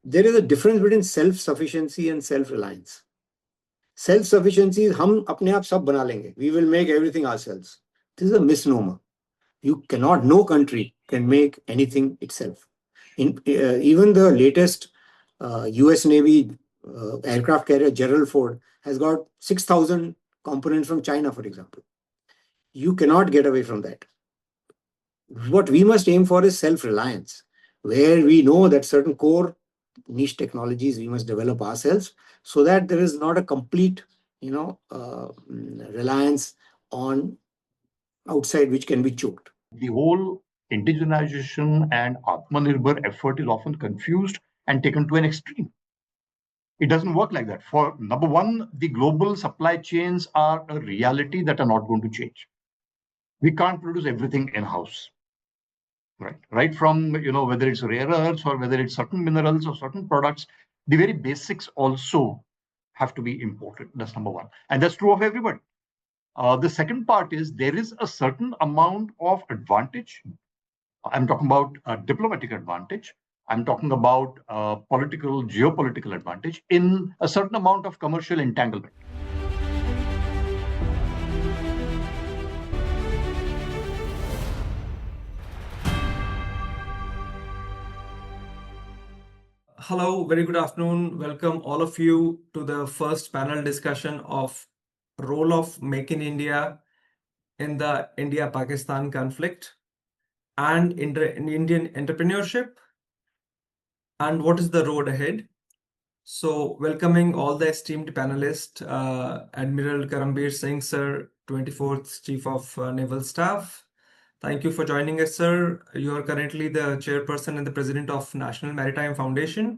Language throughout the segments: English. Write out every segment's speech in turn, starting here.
there is a difference between self-sufficiency and self-reliance. Self-sufficiency is हम अपने आप सब बना लेंगे. We will make everything ourselves. This is a misnomer. You cannot, no country can make anything itself. Even the latest US Navy aircraft carrier Gerald Ford has got 6,000 components from China, for example. You cannot get away from that. What we must aim for is self-reliance, where we know that certain core niche technologies we must develop ourselves, so that there is not a complete, reliance on outside which can be choked. The whole indigenization and Aatmanirbhar effort is often confused and taken to an extreme. It doesn't work like that. For number one, the global supply chains are a reality that are not going to change. We can't produce everything in-house. Right from, whether it's rare earths or whether it's certain minerals or certain products, the very basics also have to be imported. That's number one. And that's true of everybody. The second part is there is a certain amount of advantage. I'm talking about diplomatic advantage. I'm talking about political, geopolitical advantage in a certain amount of commercial entanglement. Hello, very good afternoon. Welcome all of you to the first panel discussion of role of Make in India in the India-Pakistan conflict and in Indian entrepreneurship and what is the road ahead. So welcoming all the esteemed panelists, Admiral Karambir Singh sir, 24th Chief of Naval Staff. Thank you for joining us, sir. You are currently the chairperson and the president of National Maritime Foundation.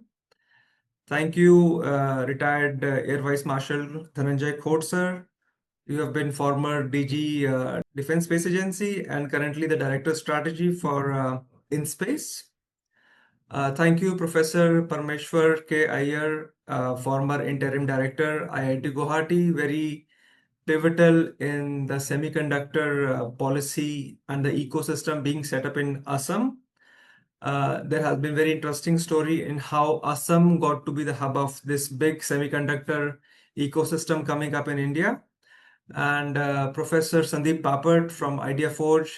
Thank you, retired Air Vice Marshal Dhananjay Khot, sir. You have been former DG Defense Space Agency and currently the Director Strategy for InSpace. Thank you, Professor Parmeshwar K. Iyer, former Interim Director, IIT Guwahati, very pivotal in the semiconductor policy and the ecosystem being set up in Assam. There has been very interesting story in how Assam got to be the hub of this big semiconductor ecosystem coming up in India. And Professor Sandeep Papad from IdeaForge,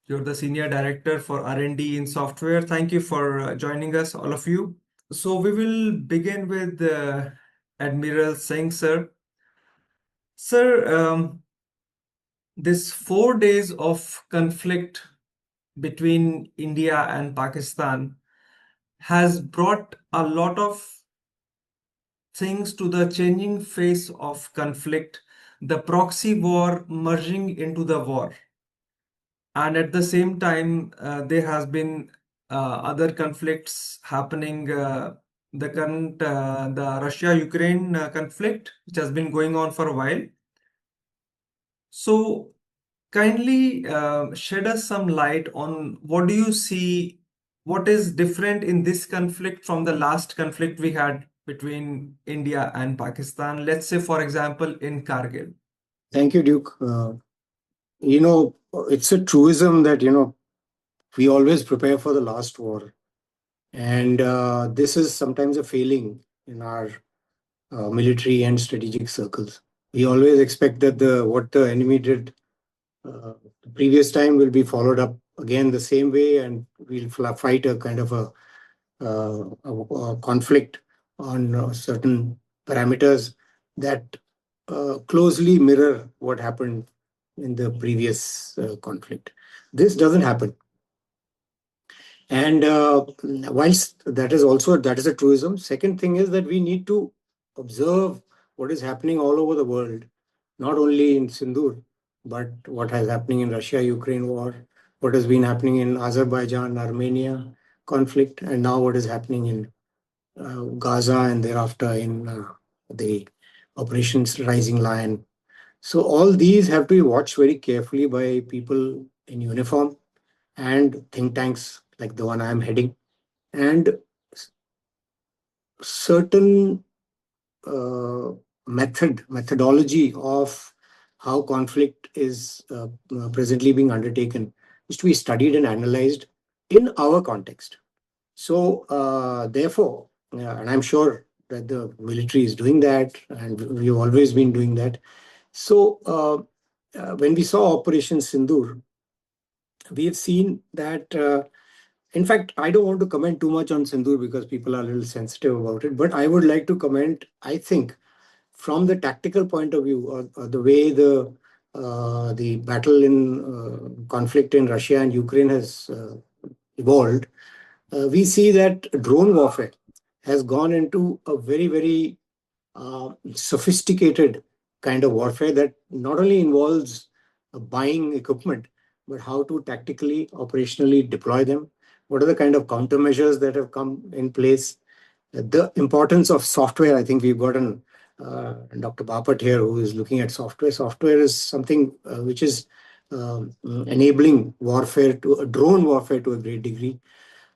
you're the Senior Director for R&D in software. Thank you for joining us, all of you. So we will begin with Admiral Singh, sir. Sir, this 4 days of conflict between India and Pakistan has brought a lot of things to the changing face of conflict, the proxy war merging into the war. And at the same time, there has been other conflicts happening, the current, the Russia-Ukraine conflict, which has been going on for a while. So kindly shed us some light on what do you see, what is different in this conflict from the last conflict we had between India and Pakistan, let's say, for example, in Kargil. Thank you, Duke. It's a truism that, we always prepare for the last war. And this is sometimes a failing in our military and strategic circles. We always expect that what the enemy did the previous time will be followed up again the same way, and we'll fight a kind of a conflict on certain parameters that closely mirror what happened in the previous conflict. This doesn't happen. And whilst that is a truism, second thing is that we need to observe what is happening all over the world, not only in Sindoor, but what is happening in Russia-Ukraine war, what has been happening in Azerbaijan-Armenia conflict, and now what is happening in Gaza and thereafter in the operations Rising Lion. So all these have to be watched very carefully by people in uniform and think tanks like the one I am heading, and certain methodology of how conflict is presently being undertaken is to be studied and analyzed in our context. So therefore, and I'm sure that the military is doing that, and we've always been doing that. So when we saw Operation Sindoor, we have seen that. In fact, I don't want to comment too much on Sindoor because people are a little sensitive about it. But I would like to comment. I think from the tactical point of view, or the way the battle in conflict in Russia and Ukraine has evolved, we see that drone warfare has gone into a very, very sophisticated kind of warfare that not only involves buying equipment, but how to tactically, operationally deploy them. What are the kind of countermeasures that have come in place? The importance of software. I think we've got an Dr. Bapat here who is looking at software. Software is something which is enabling warfare to drone warfare to a great degree.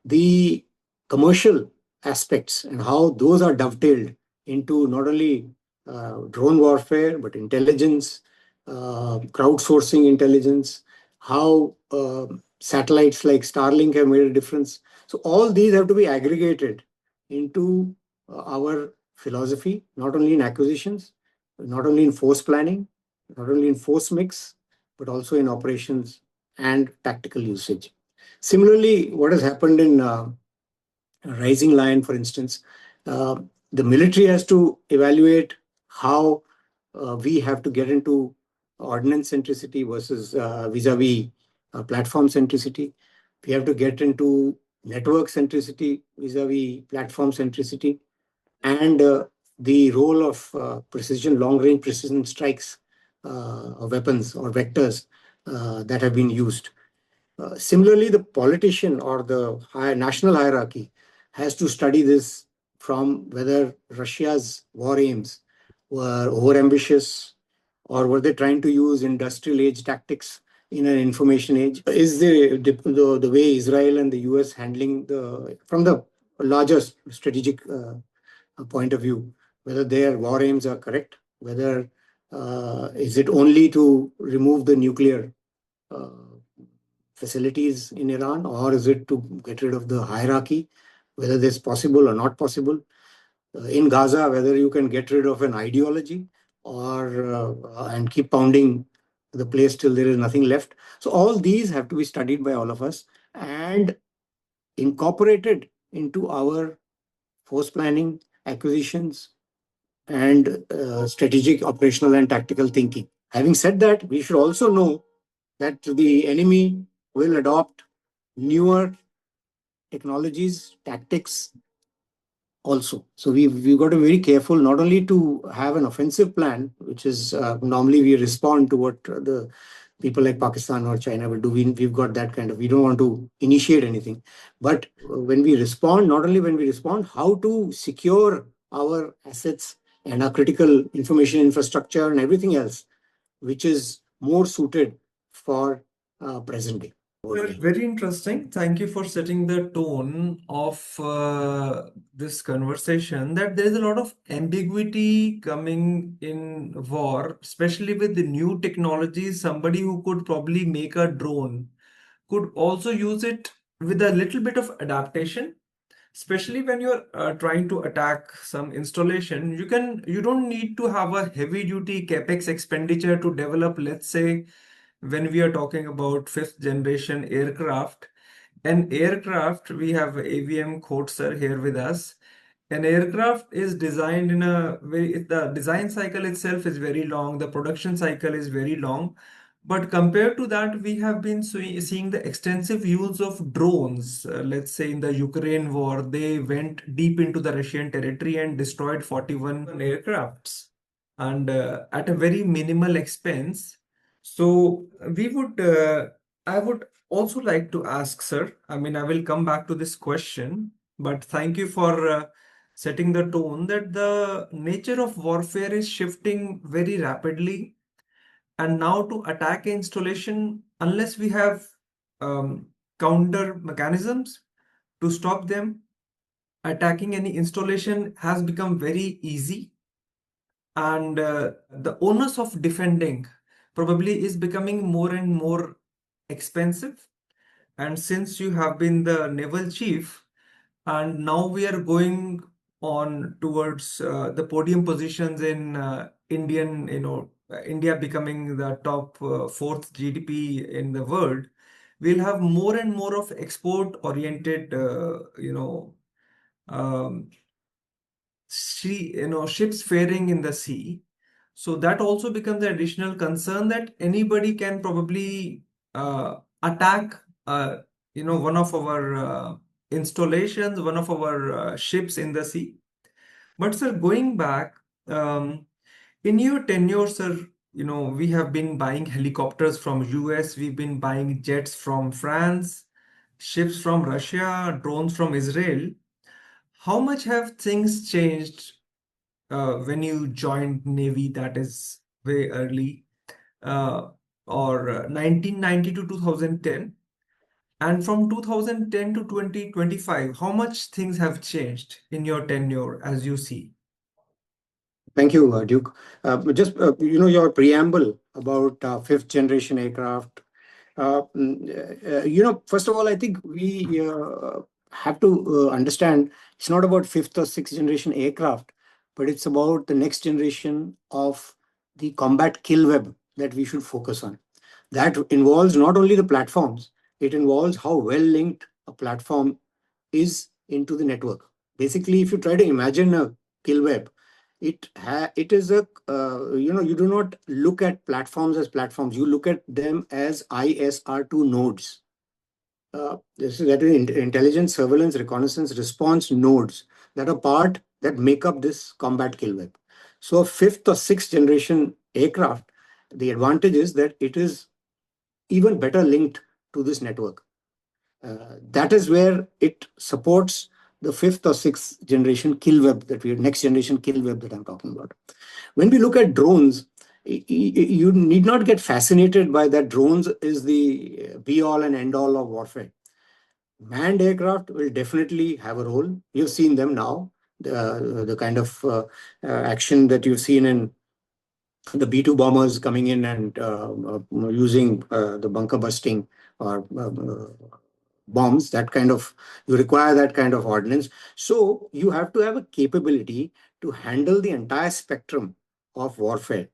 The commercial aspects and how those are dovetailed into not only drone warfare, but intelligence, crowdsourcing intelligence, how satellites like Starlink have made a difference. So all these have to be aggregated into our philosophy, not only in acquisitions, not only in force planning, not only in force mix, but also in operations and tactical usage. Similarly, what has happened in Rising Lion, for instance, uh, the military has to evaluate how we have to get into ordnance centricity versus vis-a-vis platform centricity. We have to get into network centricity vis-a-vis platform centricity, and the role of precision, long-range precision strikes, or weapons or vectors that have been used. Similarly, the politician or the national hierarchy has to study this from whether Russia's war aims were overambitious, or were they trying to use industrial age tactics in an information age? Is the way Israel and the US handling from the larger strategic point of view, whether their war aims are correct, whether is it only to remove the nuclear uh, facilities in Iran, or is it to get rid of the hierarchy, whether this is possible or not possible? In Gaza, whether you can get rid of an ideology or and keep pounding the place till there is nothing left. So all these have to be studied by all of us and incorporated into our force planning, acquisitions, and strategic, operational, and tactical thinking. Having said that, we should also know that the enemy will adopt newer technologies, tactics also. So we've got to be very careful not only to have an offensive plan, which is normally we respond to what the people like Pakistan or China will do. We've got that kind of, we don't want to initiate anything. But when we respond, not only when we respond, how to secure our assets and our critical information infrastructure and everything else, which is more suited for present day. Very interesting. Thank you for setting the tone of this conversation, that there is a lot of ambiguity coming in war, especially with the new technologies. Somebody who could probably make a drone could also use it with a little bit of adaptation, especially when you're trying to attack some installation. You don't need to have a heavy duty capex expenditure to develop, let's say, when we are talking about fifth generation aircraft. An aircraft, we have AVM Khote sir here with us. An aircraft is designed in a way, the design cycle itself is very long, the production cycle is very long. But compared to that, we have been seeing the extensive use of drones. Let's say in the Ukraine war, they went deep into the Russian territory and destroyed 41 aircrafts, and at a very minimal expense. So I would also like to ask, sir, I mean, I will come back to this question, but thank you for setting the tone that the nature of warfare is shifting very rapidly. And now to attack installation, unless we have um, counter mechanisms to stop them, attacking any installation has become very easy. And the onus of defending probably is becoming more and more expensive. And since you have been the naval chief, and now we are going on towards the podium positions in Indian, India becoming the top fourth GDP in the world, we'll have more and more of export-oriented, um, ships faring in the sea. So that also becomes an additional concern that anybody can probably attack, one of our installations, one of our ships in the sea. But sir, going back, in your tenure, sir, we have been buying helicopters from US, we've been buying jets from France, ships from Russia, drones from Israel. How much have things changed when you joined Navy? That is very early, uh, or 1990 to 2010. And from 2010 to 2025, how much things have changed in your tenure as you see? Thank you, Duke. Just your preamble about fifth generation aircraft. First of all, I think we have to understand it's not about fifth or sixth generation aircraft, but it's about the next generation of the combat kill web that we should focus on. That involves not only the platforms, it involves how well linked a platform is into the network. Basically, if you try to imagine a kill web, it is a you do not look at platforms as platforms. You look at them as ISR2 nodes. That is intelligence, surveillance, reconnaissance, response nodes that make up this combat kill web. So fifth or sixth generation aircraft, the advantage is that it is even better linked to this network. That is where it supports the fifth or sixth generation kill web next generation kill web that I'm talking about. When we look at drones, you need not get fascinated by that drones is the be all and end all of warfare. Manned aircraft will definitely have a role. You've seen them now, the kind of action that you've seen in the B-2 bombers coming in and using the bunker busting or bombs, you require that kind of ordnance. So you have to have a capability to handle the entire spectrum of warfare,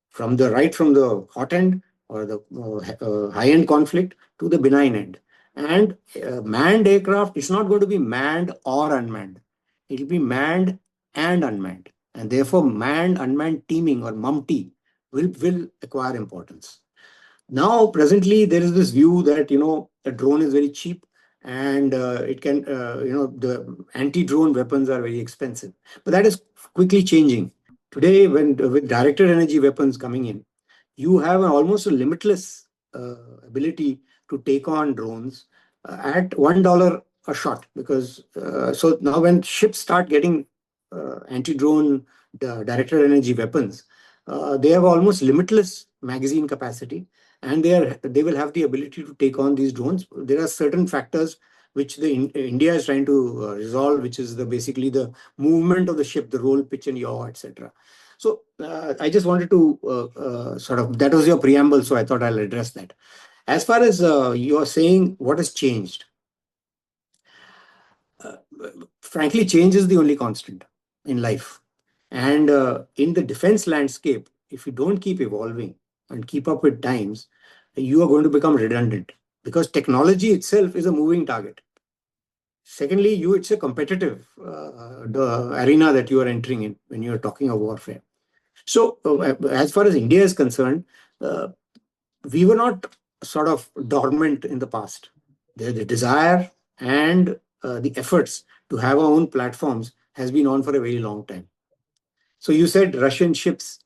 from the hot end or the high end conflict to the benign end. And manned aircraft is not going to be manned or unmanned. It will be manned and unmanned. And therefore, manned unmanned teaming or MUMT will acquire importance. Now, presently, there is this view that, a drone is very cheap and it can, the anti-drone weapons are very expensive. But that is quickly changing. Today, with directed energy weapons coming in, you have almost a limitless ability to take on drones at $1 a shot. Because so now when ships start getting anti-drone directed energy weapons, they have almost limitless magazine capacity, and they will have the ability to take on these drones. There are certain factors which India is trying to resolve, which is basically the movement of the ship, the roll, pitch, and yaw, etc. So I just wanted to that was your preamble, so I thought I'll address that. As far as you are saying, what has changed? Frankly, change is the only constant in life. And in the defense landscape, if you don't keep evolving and keep up with times, you are going to become redundant, because technology itself is a moving target. Secondly, it's a competitive the arena that you are entering in when you are talking of warfare. So, as far as India is concerned, we were not sort of dormant in the past. The desire and the efforts to have our own platforms has been on for a very long time. So you said Russian ships.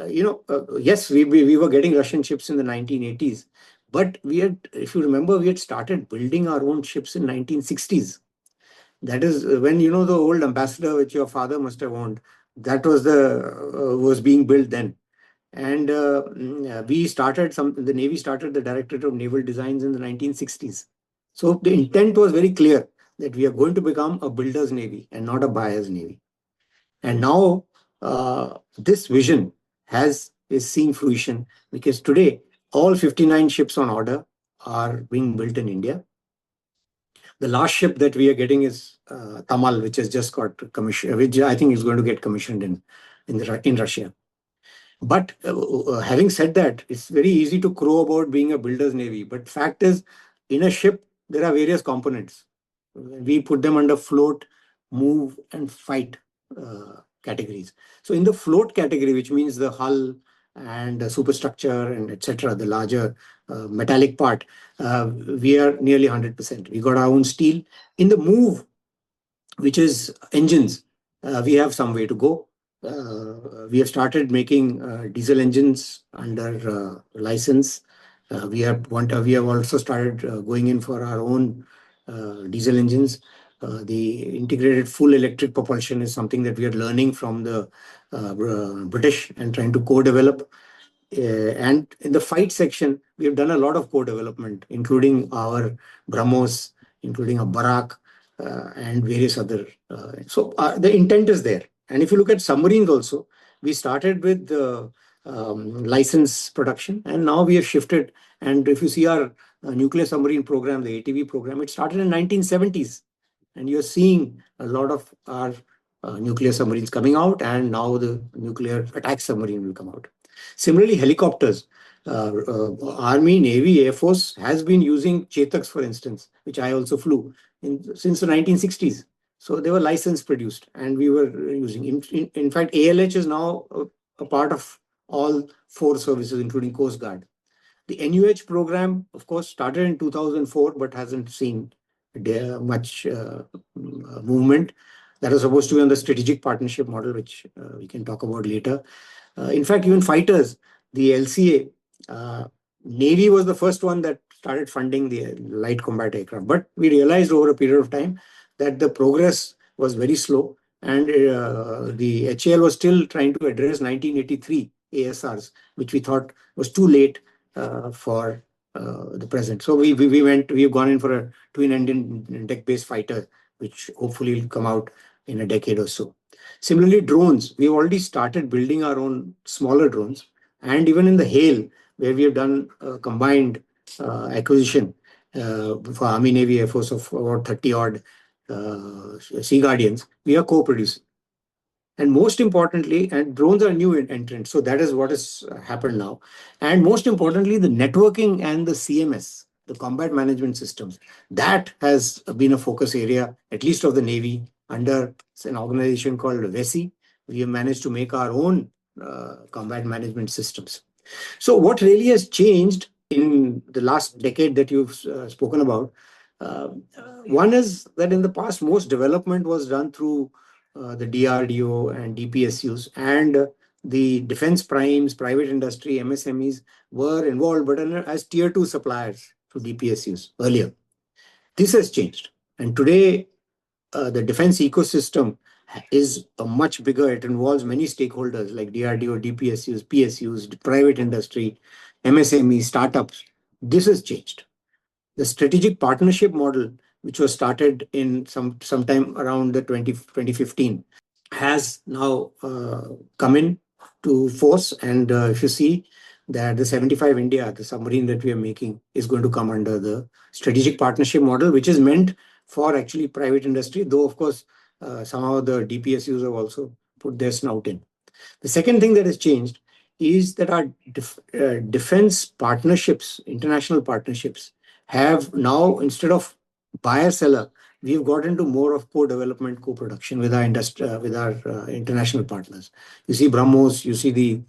Yes, we were getting Russian ships in the 1980s, but if you remember, we had started building our own ships in 1960s. That is when, the old ambassador which your father must have owned, that was being built then. And the Navy started the Directorate of Naval Designs in the 1960s. So the intent was very clear that we are going to become a builder's Navy and not a buyer's Navy. And now this vision is seeing fruition, because today all 59 ships on order are being built in India. The last ship that we are getting is Tamal, which has just got commissioned, which I think is going to get commissioned in Russia. But having said that, it's very easy to crow about being a builder's navy. But fact is, in a ship, there are various components. We put them under float, move, and fight categories. So in the float category, which means the hull and the superstructure and etc., the larger metallic part, we are nearly 100%. We got our own steel. In the move, which is engines, we have some way to go. We have started making diesel engines under license. We have also started going in for our own diesel engines. The integrated full electric propulsion is something that we are learning from the British and trying to co-develop. And in the fight section, we have done a lot of co-development, including our BrahMos, including a Barak, and various other. So the intent is there. And if you look at submarines also, we started with the license production, and now we have shifted. And if you see our nuclear submarine program, the ATV program, it started in 1970s. And you're seeing a lot of our nuclear submarines coming out, and now the nuclear attack submarine will come out. Similarly, helicopters. Army, Navy, Air Force has been using Chetaks, for instance, which I also flew since the 1960s. So they were license produced, and we were using. In fact, ALH is now a part of all 4 services, including Coast Guard. The NUH program, of course, started in 2004, but hasn't seen much movement. That was supposed to be on the strategic partnership model, which we can talk about later. In fact, even fighters, the LCA, Navy was the first one that started funding the light combat aircraft. But we realized over a period of time that the progress was very slow, and the HAL was still trying to address 1983 ASRs, which we thought was too late for the present. So we've gone in for a twin-engine deck-based fighter, which hopefully will come out in a decade or so. Similarly, drones, we've already started building our own smaller drones, and even in the HAL, where we have done a combined acquisition for Army, Navy, Air Force of about 30 odd Sea Guardians, we are co-producing. And most importantly, and drones are new entrants, so that is what has happened now. And most importantly, the networking and the CMS, the combat management systems, that has been a focus area, at least of the Navy, under an organization called VESI. We have managed to make our own combat management systems. So what really has changed in the last decade that you've spoken about, one is that in the past, most development was done through the DRDO and DPSUs, and the defense primes, private industry, MSMEs were involved, but as tier 2 suppliers to DPSUs earlier. This has changed. And today, the defense ecosystem is a much bigger. It involves many stakeholders like DRDO, DPSUs, PSUs, private industry, MSMEs, startups. This has changed. The strategic partnership model, which was started in sometime around the 2015, has now come in to force. And if you see that the 75 India, the submarine that we are making, is going to come under the strategic partnership model, which is meant for actually private industry, though of course somehow the DPSUs have also put their snout in. The second thing that has changed is that our defense partnerships, international partnerships, have now, instead of buyer-seller, we've got into more of co-development, co-production with our international partners. You see BrahMos, you see the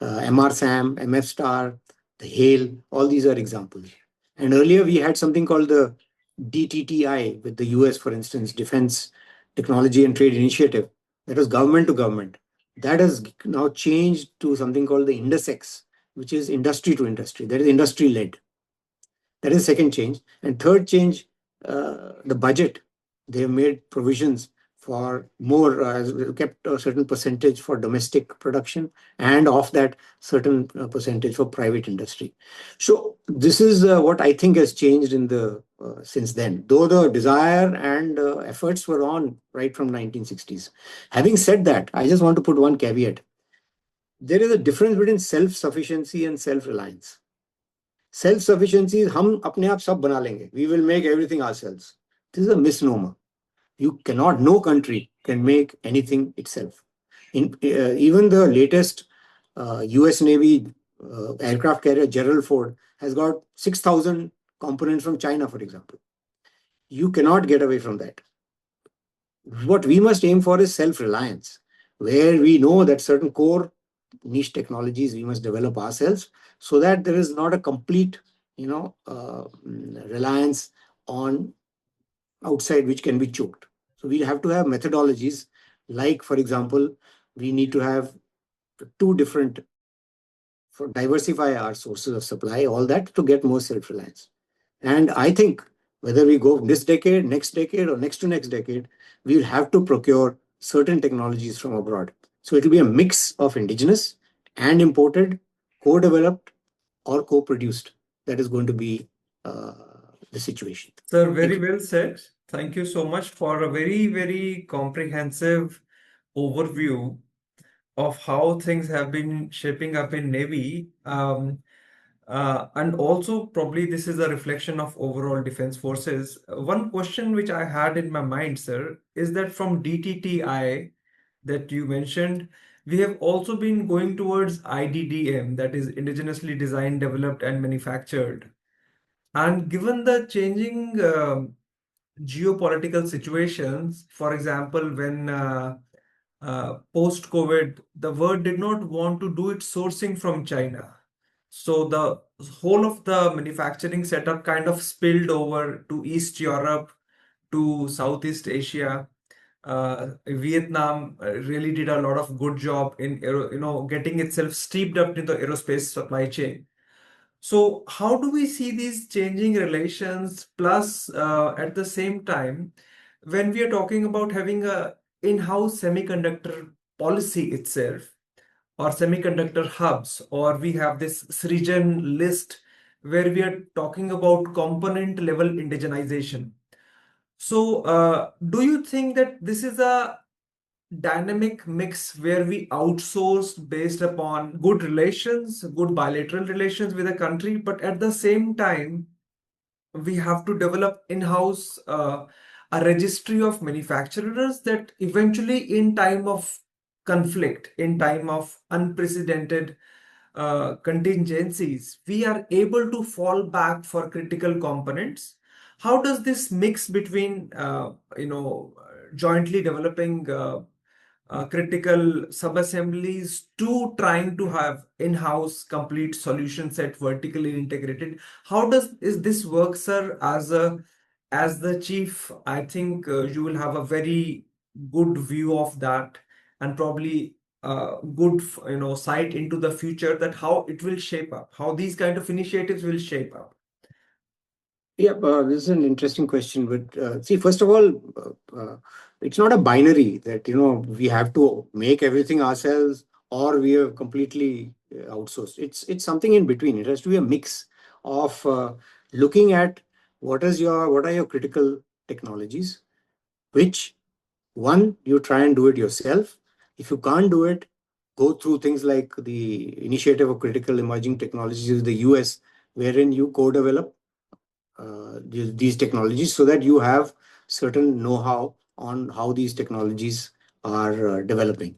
MR-SAM, MF Star, the HAL, all these are examples. And earlier we had something called the DTTI with the US, for instance, Defense Technology and Trade Initiative. That was government to government. That has now changed to something called the INDUSX, which is industry to industry. That is industry-led. That is the second change. And third change, the budget. They have made provisions for more, kept a certain percentage for domestic production, and of that certain percentage for private industry. So this is what I think has changed in the since then, though the desire and efforts were on right from 1960s. Having said that, I just want to put one caveat. There is a difference between self-sufficiency and self-reliance. Self-sufficiency is हम अपने आप सब बना लेंगे. We will make everything ourselves. This is a misnomer. No country can make anything itself. Even the latest US Navy aircraft carrier Gerald Ford has got 6,000 components from China, for example. You cannot get away from that. What we must aim for is self-reliance, where we know that certain core niche technologies we must develop ourselves, so that there is not a complete, reliance on outside which can be choked. So we have to have methodologies like, for example, we need to have two different, for diversify our sources of supply, all that to get more self-reliance. And I think whether we go this decade, next decade, or next to next decade, we'll have to procure certain technologies from abroad. So it'll be a mix of indigenous and imported, co-developed or co-produced. That is going to be the situation. Sir, Thank very you. well said. Thank you so much for a very, very comprehensive overview of how things have been shaping up in Navy. And also, probably this is a reflection of overall defense forces. One question which I had in my mind, sir, is that from DTTI that you mentioned, we have also been going towards IDDM, that is indigenously designed, developed, and manufactured. And given the changing geopolitical situations, for example, when post-COVID, the world did not want to do its sourcing from China. So the whole of the manufacturing setup kind of spilled over to East Europe, to Southeast Asia. Vietnam really did a lot of good job in getting itself steeped up in the aerospace supply chain. So how do we see these changing relations? Plus, at the same time, when we are talking about having a in-house semiconductor policy itself, or semiconductor hubs, or we have this Srijan list where we are talking about component level indigenization. So, do you think that this is a dynamic mix where we outsource based upon good relations, good bilateral relations with a country, but at the same time, we have to develop in-house a registry of manufacturers that eventually, in time of conflict, in time of unprecedented contingencies, we are able to fall back for critical components. How does this mix between, jointly developing critical sub-assemblies to trying to have in-house complete solution set vertically integrated? How does is this work, sir? As the chief, I think you will have a very good view of that, and probably good sight into the future, that how it will shape up, how these kind of initiatives will shape up. Yeah, this is an interesting question. But see, first of all, it's not a binary that we have to make everything ourselves or we are completely outsourced. It's something in between. It has to be a mix of looking at what are your critical technologies, which one you try and do it yourself. If you can't do it, go through things like the Initiative of Critical Emerging Technologies in the US, wherein you co-develop these technologies so that you have certain know-how on how these technologies are developing.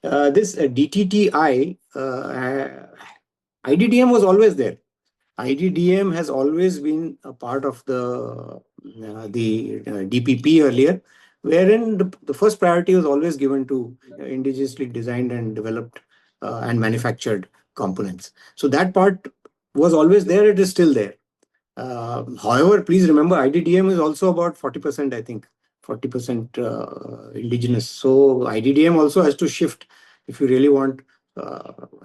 This DTTI, IDDM was always there. IDDM has always been a part of the DPP earlier, wherein the first priority was always given to indigenously designed and developed and manufactured components. So that part was always there. It is still there. However, please remember, IDDM is also about 40%, I think, 40% indigenous. So IDDM also has to shift if you really want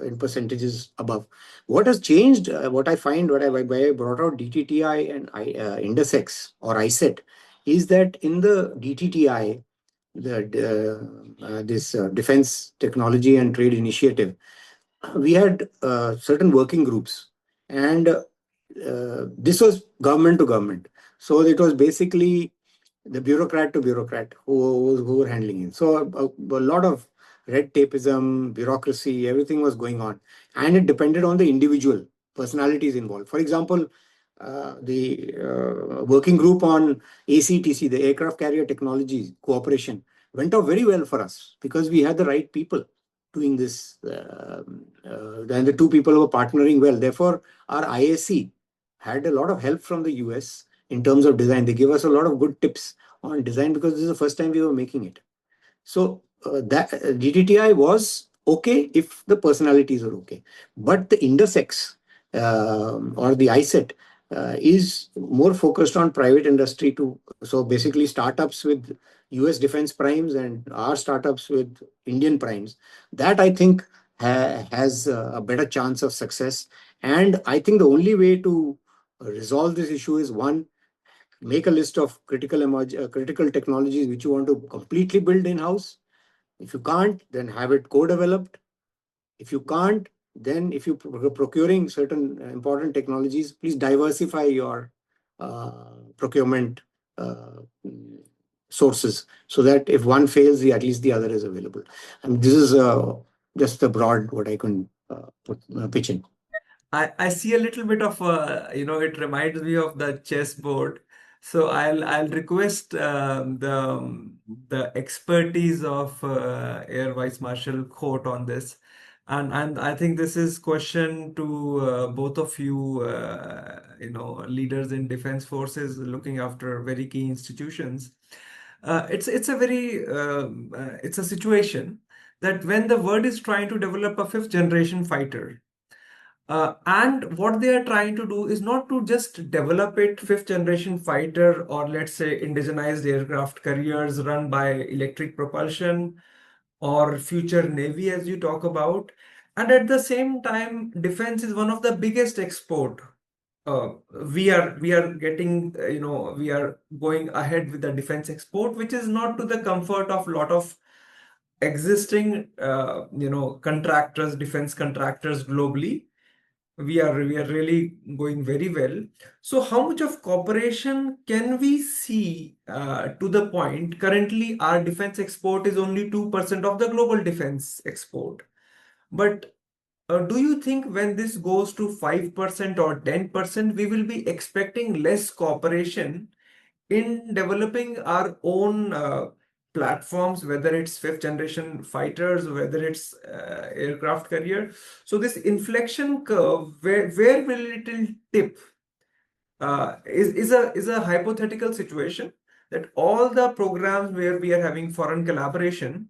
in percentages above. What has changed, what I find, why I brought out DTTI and INDESX or ISET, is that in the DTTI, this Defense Technology and Trade Initiative, we had certain working groups, and this was government to government. So it was basically the bureaucrat to bureaucrat who were handling it. So a lot of red tapeism, bureaucracy, everything was going on. And it depended on the individual personalities involved. For example, working group on ACTC, the Aircraft Carrier Technologies Cooperation, went out very well for us because we had the right people doing this. And the two people were partnering well. Therefore, our ISC had a lot of help from the US in terms of design. They gave us a lot of good tips on design because this is the first time we were making it. So that GTTI was okay if the personalities are okay, but the intersex or the ISET is more focused on private industry too. So basically, startups with US defense primes and our startups with Indian primes. That I think has a better chance of success. And I think the only way to resolve this issue is one, make a list of critical technologies which you want to completely build in-house. If you can't, then have it co-developed. If you can't, then if you're procuring certain important technologies, please diversify your procurement sources so that if one fails, at least the other is available. And this is just the broad what I can pitch in. I see a little bit of it reminds me of the chessboard. So I'll request the expertise of Air Vice Marshal Court on this, and I think this is question to both of you, leaders in defense forces looking after very key institutions. It's a very it's a situation that when the world is trying to develop a fifth generation fighter. And what they are trying to do is not to just develop it fifth generation fighter or let's say indigenized aircraft carriers run by electric propulsion or future navy as you talk about. And at the same time, defense is one of the biggest export. Uh, we are getting we are going ahead with the defense export, which is not to the comfort of lot of existing contractors, defense contractors globally. We are really going very well. So how much of cooperation can we see to the point currently our defense export is only 2% of the global defense export. But do you think when this goes to 5% or 10%, we will be expecting less cooperation in developing our own platforms, whether it's fifth generation fighters, whether it's aircraft carrier? So this inflection curve, where will it tip? Is a hypothetical situation that all the programs where we are having foreign collaboration,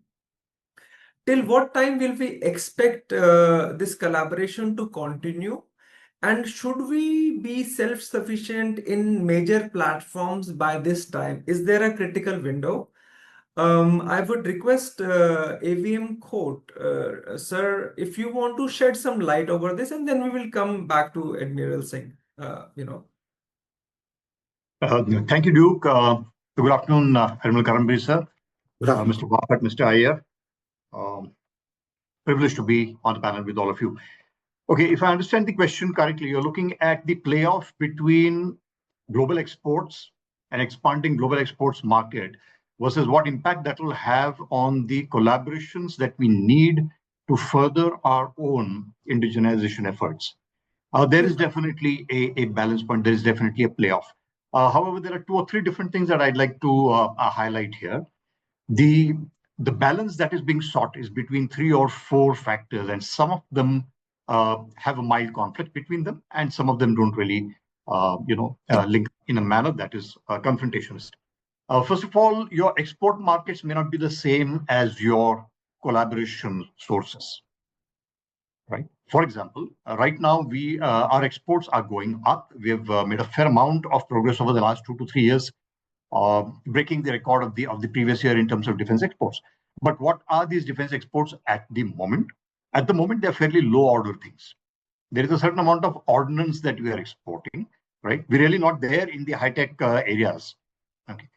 till what time will we expect this collaboration to continue? And should we be self-sufficient in major platforms by this time? Is there a critical window? I would request AVM Court, sir, if you want to shed some light over this, and then we will come back to Admiral Singh. Thank you, Duke. Good afternoon, Admiral Karambir, sir, Mr. Bapat, Mr. Iyer. Privileged to be on the panel with all of you. Okay, if I understand the question correctly, you're looking at the playoff between global exports and expanding global exports market versus what impact that will have on the collaborations that we need to further our own indigenization efforts. There is definitely a balance point. There is definitely a playoff. However, there are 2 or 3 different things that I'd like to highlight here. The balance that is being sought is between 3 or 4 factors, and some of them have a mild conflict between them, and some of them don't really, link in a manner that is confrontationist. First of all, your export markets may not be the same as your collaboration sources, right? For example, right now our exports are going up. We have made a fair amount of progress over the last 2 to 3 years, breaking the record of the previous year in terms of defense exports. But what are these defense exports at the moment? At the moment, they're fairly low order things. There is a certain amount of ordnance that we are exporting, right? We're really not there in the high-tech areas. Okay.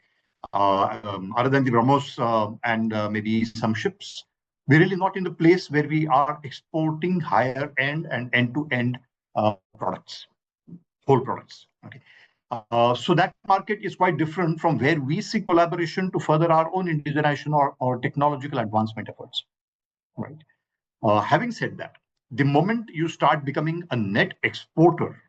Other than the BrahMos and maybe some ships, we're really not in the place where we are exporting higher end and end-to-end products, whole products. Okay. So that market is quite different from where we see collaboration to further our own indigenization or technological advancement efforts, right? Having said that, the moment you start becoming a net exporter,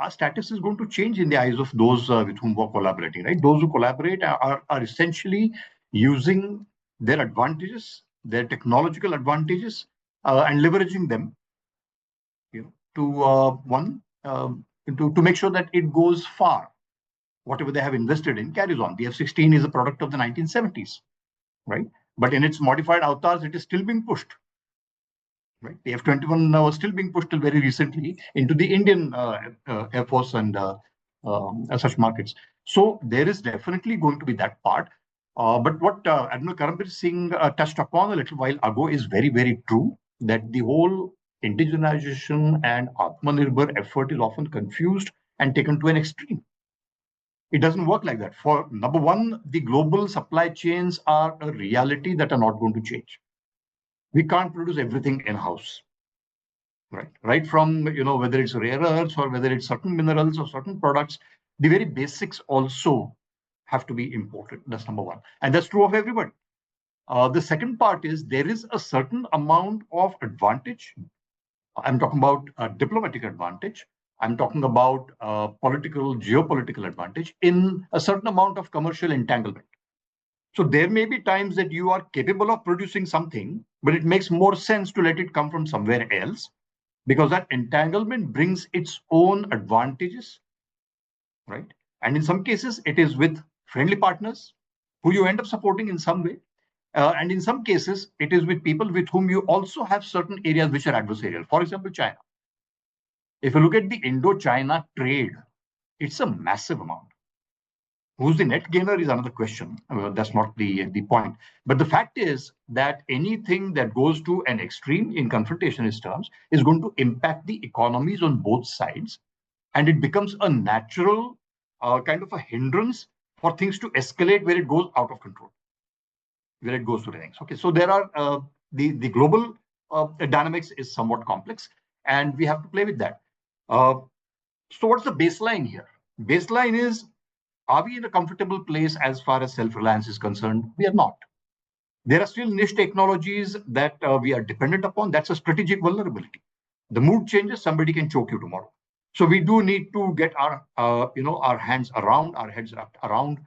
our status is going to change in the eyes of those with whom we're collaborating, right? Those who collaborate are essentially using their advantages, their technological advantages, and leveraging them, to make sure that it goes far. Whatever they have invested in carries on. The F-16 is a product of the 1970s, right? But in its modified avatars, it is still being pushed. Right? The F-21 was still being pushed till very recently into the Indian Air Force and such markets. So there is definitely going to be that part. But what Admiral Karambir Singh touched upon a little while ago is very, very true, that the whole indigenization and Aatmanirbhar effort is often confused and taken to an extreme. It doesn't work like that. For number one, the global supply chains are a reality that are not going to change. We can't produce everything in-house, right from whether it's rare earths or whether it's certain minerals or certain products. The very basics also have to be imported. That's number one, and that's true of everybody. The second part is there is a certain amount of advantage. I'm talking about diplomatic advantage. I'm talking about geopolitical advantage in a certain amount of commercial entanglement. So there may be times that you are capable of producing something, but it makes more sense to let it come from somewhere else, because that entanglement brings its own advantages, right? And in some cases, it is with friendly partners who you end up supporting in some way. And in some cases, it is with people with whom you also have certain areas which are adversarial. For example, China. If you look at the Indo-China trade, it's a massive amount. Who's the net gainer is another question. That's not the point. But the fact is that anything that goes to an extreme in confrontationist terms is going to impact the economies on both sides. And it becomes a natural kind of a hindrance for things to escalate where it goes out of control, where it goes to the things. Okay, so there are the global dynamics is somewhat complex, and we have to play with that. So what's the baseline here? Baseline is, are we in a comfortable place as far as self-reliance is concerned? We are not. There are still niche technologies that we are dependent upon. That's a strategic vulnerability. The mood changes, somebody can choke you tomorrow. So we do need to get our heads wrapped around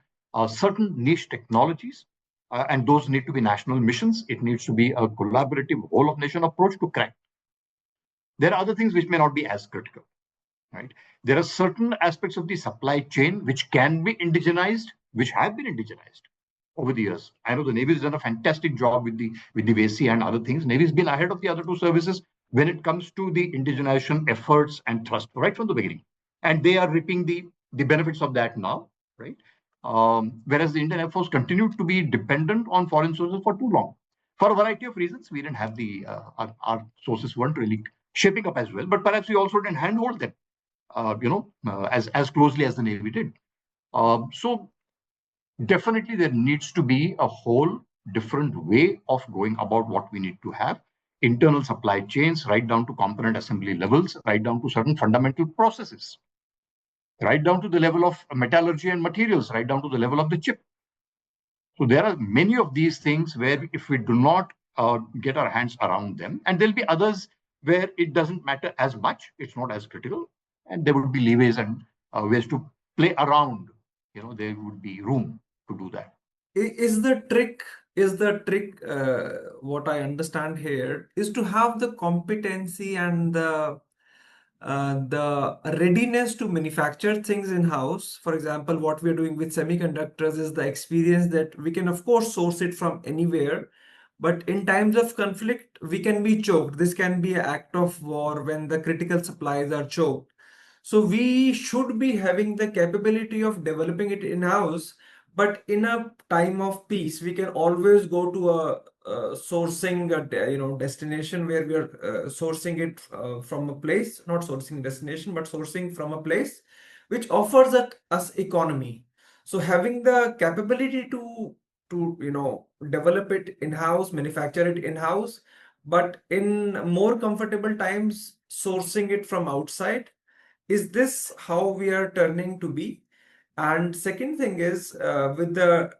certain niche technologies, and those need to be national missions. It needs to be a collaborative whole of nation approach to crack. There are other things which may not be as critical. Right? There are certain aspects of the supply chain which can be indigenized, which have been indigenized over the years. I know the Navy has done a fantastic job with the VAC and other things. Navy has been ahead of the other two services when it comes to the indigenization efforts and thrust right from the beginning, and they are reaping the benefits of that now, right? Whereas the Indian Air Force continued to be dependent on foreign sources for too long, for a variety of reasons. We didn't have our sources weren't really shaping up as well, but perhaps we also didn't handhold them as closely as the Navy did. So definitely there needs to be a whole different way of going about what we need to have. Internal supply chains, right down to component assembly levels, right down to certain fundamental processes, right down to the level of metallurgy and materials, right down to the level of the chip. So there are many of these things where if we do not get our hands around them, and there'll be others where it doesn't matter as much, it's not as critical, and there would be leeways and ways to play around. There would be room to do that. Is the trick what I understand here is to have the competency and the readiness to manufacture things in-house. For example, what we're doing with semiconductors is the experience that we can of course source it from anywhere, but in times of conflict we can be choked. This can be an act of war when the critical supplies are choked. So we should be having the capability of developing it in-house, but in a time of peace, we can always go to a sourcing destination where we are sourcing it from a place, not sourcing destination, but sourcing from a place which offers us economy. So having the capability to develop it in-house, manufacture it in-house, but in more comfortable times, sourcing it from outside. Is this how we are turning to be? And second thing is, with the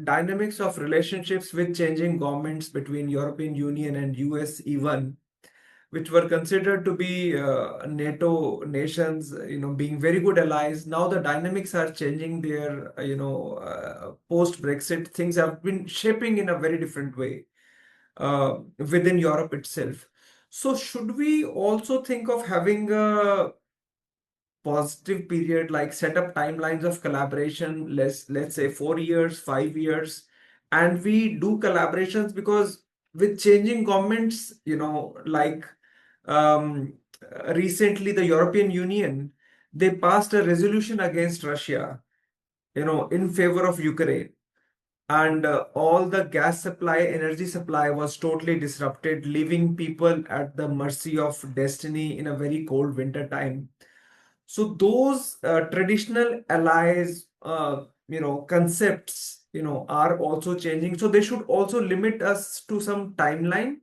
dynamics of relationships with changing governments between European Union and US even, which were considered to be NATO nations, being very good allies. Now the dynamics are changing there. Post-Brexit, things have been shaping in a very different way within Europe itself. So should we also think of having a positive period, like set up timelines of collaboration, let's say 4 years, 5 years, and we do collaborations? Because with changing governments, like um, recently the European Union, they passed a resolution against Russia, in favor of Ukraine. And all the gas supply, energy supply was totally disrupted, leaving people at the mercy of destiny in a very cold winter time. So those traditional allies, concepts, are also changing. So they should also limit us to some timeline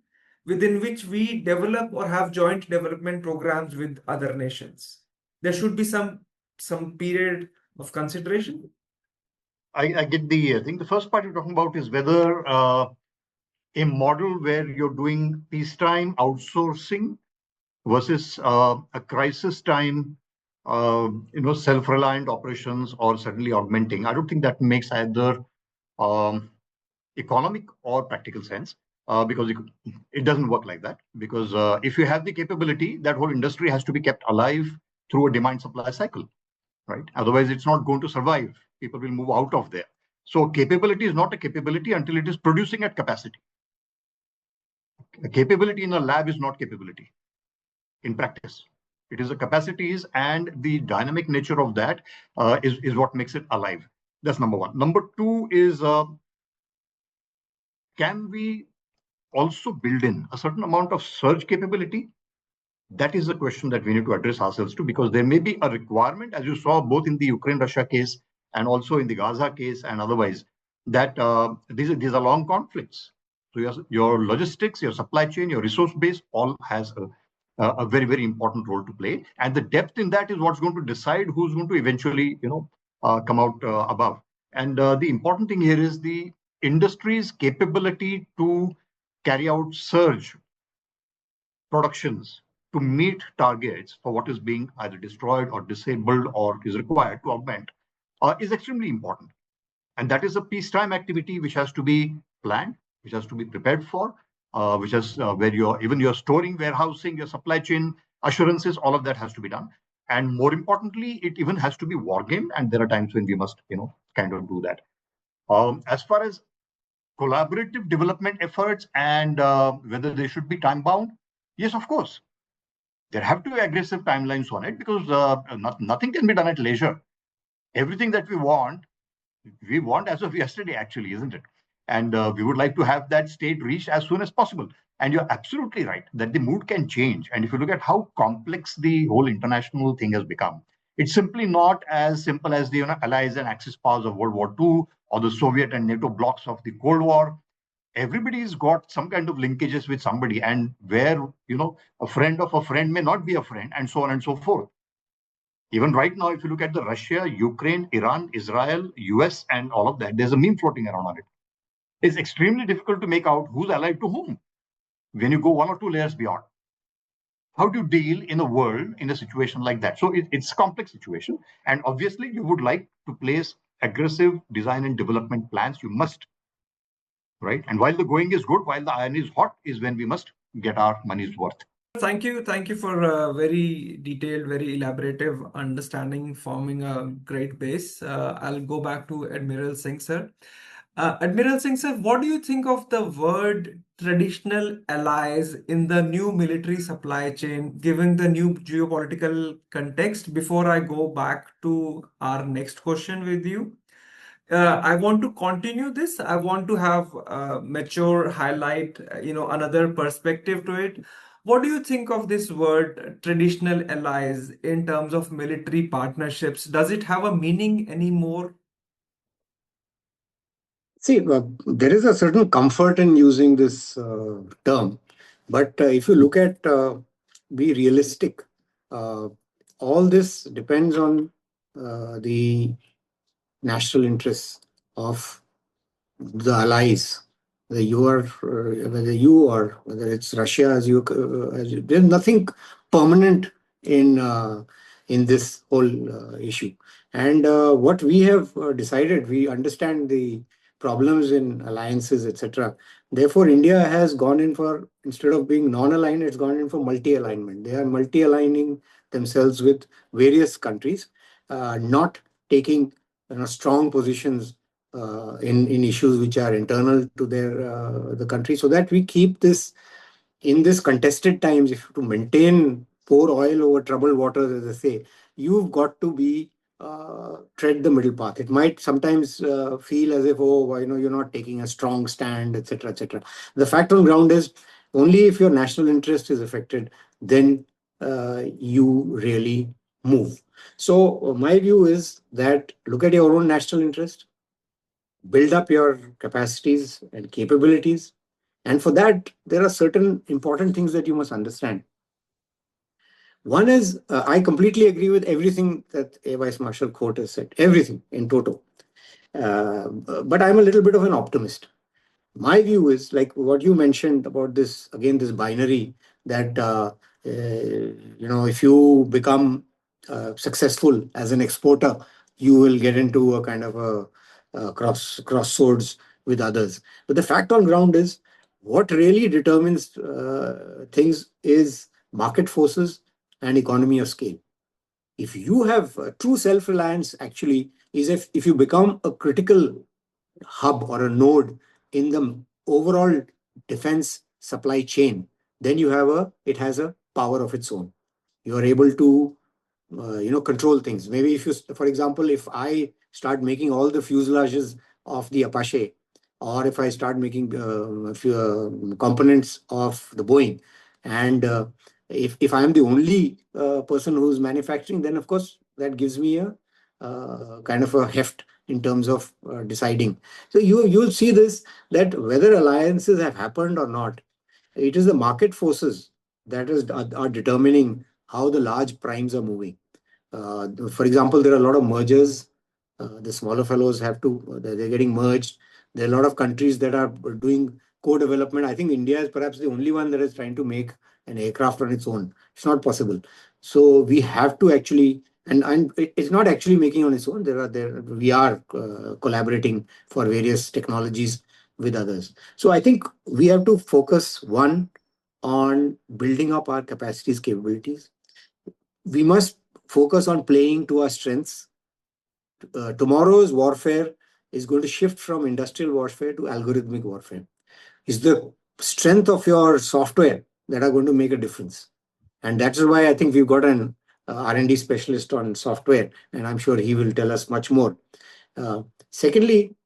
within which we develop or have joint development programs with other nations. There should be some period of consideration. I get I think the first part you're talking about is whether a model where you're doing peacetime outsourcing versus a crisis time, self-reliant operations, or suddenly augmenting. I don't think that makes either um, economic or practical sense, because it doesn't work like that. Because if you have the capability, that whole industry has to be kept alive through a demand supply cycle, right? Otherwise, it's not going to survive. People will move out of there. So capability is not a capability until it is producing at capacity. A capability in a lab is not capability in practice. It is the capacities and the dynamic nature of that is what makes it alive. That's number one. Number two is, can we also build in a certain amount of surge capability? That is the question that we need to address ourselves to, because there may be a requirement, as you saw both in the Ukraine-Russia case and also in the Gaza case and otherwise, that these are long conflicts. So your logistics, your supply chain, your resource base all has a very, very important role to play. And the depth in that is what's going to decide who's going to eventually, come out above. And the important thing here is the industry's capability to carry out surge productions to meet targets for what is being either destroyed or disabled or is required to augment is extremely important. And that is a peacetime activity which has to be planned, which has to be prepared for, which is where you're storing, warehousing, your supply chain assurances, all of that has to be done. And more importantly, it even has to be war game. And there are times when we must, kind of do that. As far as collaborative development efforts and whether they should be time bound, yes, of course. There have to be aggressive timelines on it, because nothing can be done at leisure. Everything that we want as of yesterday, actually, isn't it? And we would like to have that state reached as soon as possible. And you're absolutely right that the mood can change. And if you look at how complex the whole international thing has become, it's simply not as simple as the allies and axis powers of World War II or the Soviet and NATO blocs of the Cold War. Everybody's got some kind of linkages with somebody, and where a friend of a friend may not be a friend, and so on and so forth. Even right now, if you look at the Russia, Ukraine, Iran, Israel, US, and all of that, there's a meme floating around on it. It's extremely difficult to make out who's allied to whom when you go one or two layers beyond. How do you deal in a world in a situation like that? So it's a complex situation, and obviously you would like to place aggressive design and development plans. You must, right? And while the going is good, while the iron is hot, is when we must get our money's worth. Thank you. Thank you for a very detailed, very elaborative understanding, forming a great base. I'll go back to Admiral Singh, sir. Admiral Singh, sir, what do you think of the word traditional allies in the new military supply chain, given the new geopolitical context? Before I go back to our next question with you, I want to continue this. I want to have mature highlight, another perspective to it. What do you think of this word traditional allies in terms of military partnerships? Does it have a meaning anymore? See, there is a certain comfort in using this term, but if you look at, be realistic, uh, all this depends on the national interests of the allies. whether you are, whether you or whether it's Russia, there's nothing permanent in this whole issue. And what we have decided, we understand the problems in alliances, etc. Therefore, India has gone in for, instead of being non-aligned, it's gone in for multi-alignment. They are multi-aligning themselves with various countries, not taking strong positions in issues which are internal to the country, so that we keep this in this contested times. If to maintain, pour oil over troubled waters, as they say, you've got to be tread the middle path. It might sometimes feel as if, oh, you're not taking a strong stand, etc., etc. The fact on ground is, only if your national interest is affected, then you really move. So my view is that look at your own national interest, build up your capacities and capabilities. And for that, there are certain important things that you must understand. One is, I completely agree with everything that Air Vice Marshal Court has said, everything in toto. But I'm a little bit of an optimist. My view is like what you mentioned about this, again, this binary that, if you become successful as an exporter, you will get into a kind of a crossroads with others. But the fact on ground is, what really determines things is market forces and economy of scale. If you have true self-reliance, actually, is if you become a critical hub or a node in the overall defense supply chain, then it has a power of its own. You are able to control things. Maybe if you, for example, if I start making all the fuselages of the Apache, or if I start making components of the Boeing, and if I am the only person who's manufacturing, then of course that gives me a kind of a heft in terms of deciding. So you'll see this, that whether alliances have happened or not, it is the market forces that are determining how the large primes are moving. For example, there are a lot of mergers. The smaller fellows they're getting merged. There are a lot of countries that are doing co-development. I think India is perhaps the only one that is trying to make an aircraft on its own. It's not possible. So we have to actually, and it's not actually making on its own. We are collaborating for various technologies with others. So I think we have to focus, one, on building up our capacities, capabilities. We must focus on playing to our strengths. Tomorrow's warfare is going to shift from industrial warfare to algorithmic warfare. It's the strength of your software that are going to make a difference. And that's why I think we've got an R&D specialist on software, and I'm sure he will tell us much more. Secondly,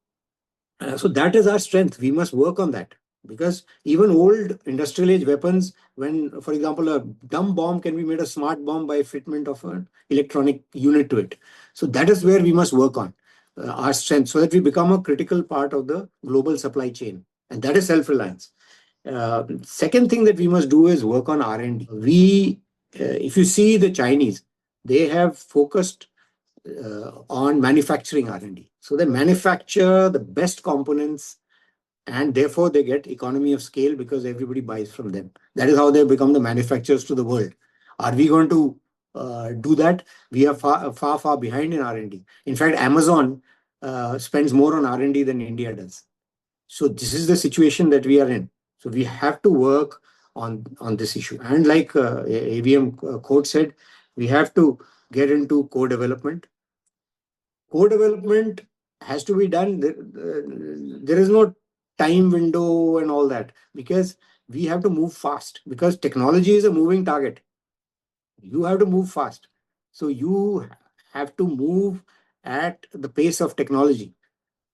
so that is our strength. We must work on that, because even old industrial age weapons, when, for example, a dumb bomb can be made a smart bomb by fitment of an electronic unit to it. So that is where we must work on our strength, so that we become a critical part of the global supply chain. And that is self-reliance. Second thing that we must do is work on R&D. If you see the Chinese, they have focused on manufacturing R&D. So they manufacture the best components, and therefore they get economy of scale because everybody buys from them. That is how they become the manufacturers to the world. Are we going to do that? We are far behind in R&D. In fact, Amazon spends more on R&D than India does. So this is the situation that we are in. So we have to work on this issue. And like ABM Code said, we have to get into co-development. Co-development has to be done. There is no time window and all that, because we have to move fast, because technology is a moving target. You have to move fast. So you have to move at the pace of technology.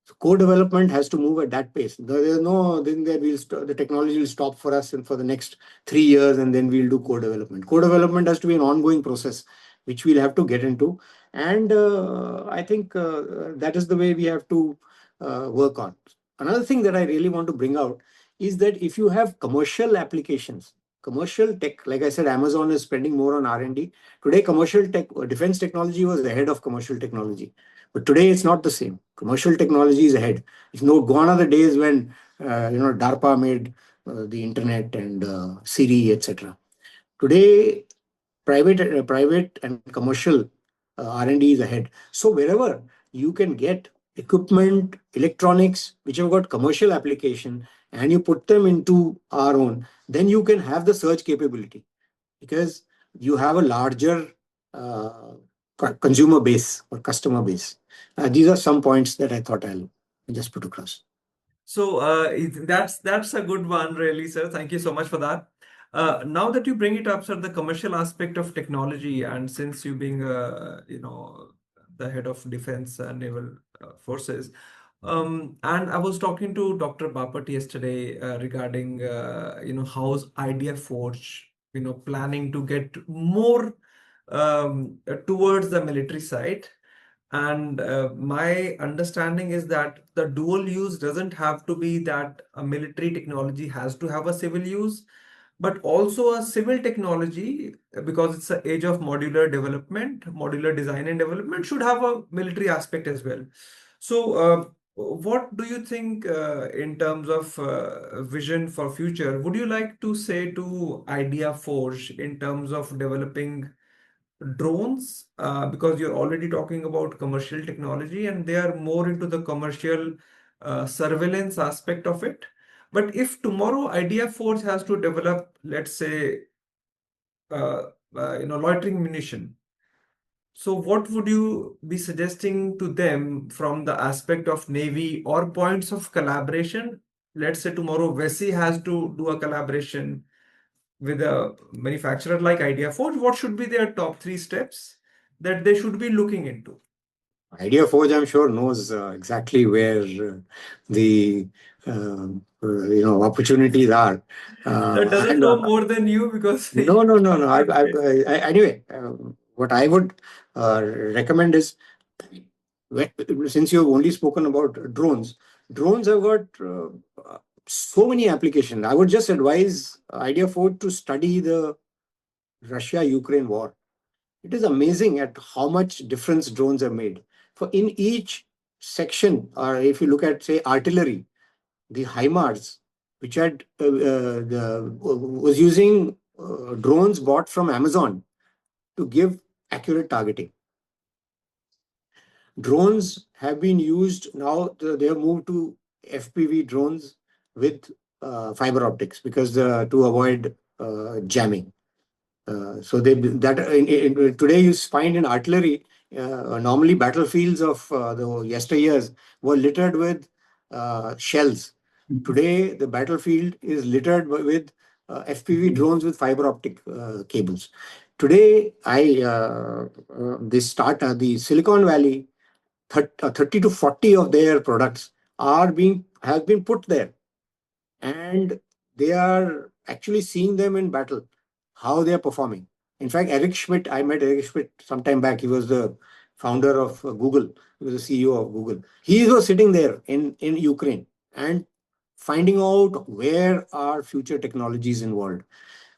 So co-development has to move at that pace. There is no, then the technology will stop for us and for the next 3 years, and then we'll do co-development. Co-development has to be an ongoing process, which we'll have to get into. And I think that is the way we have to work on. Another thing that I really want to bring out is that if you have commercial applications, commercial tech, like I said, Amazon is spending more on R&D. Today, commercial tech, defense technology was ahead of commercial technology. But today it's not the same. Commercial technology is ahead. Gone are the days when DARPA made the internet and Siri, etc. Today, private and commercial R&D is ahead. So wherever you can get equipment, electronics, which have got commercial application, and you put them into our own, then you can have the search capability because you have a larger uh, consumer base or customer base. These are some points that I thought I'll just put across. So that's a good one, really, sir. Thank you so much for that. Now that you bring it up, sir, the commercial aspect of technology, and since you being the head of defense and naval forces, and I was talking to Dr. Bapat yesterday regarding how's Idea Forge planning to get more towards the military side. And my understanding is that the dual use doesn't have to be that a military technology has to have a civil use, but also a civil technology, because it's an age of modular development, modular design and development, should have a military aspect as well. So, what do you think in terms of vision for future? Would you like to say to Idea Forge in terms of developing drones, because you're already talking about commercial technology and they are more into the commercial surveillance aspect of it. But if tomorrow Idea Force has to develop, let's say, loitering munition, so what would you be suggesting to them from the aspect of Navy or points of collaboration? Let's say tomorrow VESI has to do a collaboration with a manufacturer like Idea Forge. What should be their top 3 steps that they should be looking into? Idea Forge, I'm sure, knows exactly where the opportunities are. That doesn't And know more than you because no, you no, no, no. talk about it. Anyway, what I would recommend is, since you've only spoken about drones, drones have got so many applications. I would just advise Idea Forge to study the Russia-Ukraine war. It is amazing at how much difference drones have made. For in each section, or if you look at, say, artillery, the HIMARS, which was using drones bought from Amazon to give accurate targeting. Drones have been used now. They have moved to FPV drones with fiber optics because to avoid jamming. So today you find in artillery, normally battlefields of the yesteryears were littered with shells. Today the battlefield is littered with FPV drones with fiber optic cables. Today, the Silicon Valley, 30 to 40 of their products have been put there, and they are actually seeing them in battle, how they are performing. In fact, I met Eric Schmidt some time back. He was the founder of Google. He was the CEO of Google. He was sitting there in Ukraine and finding out where are future technologies involved,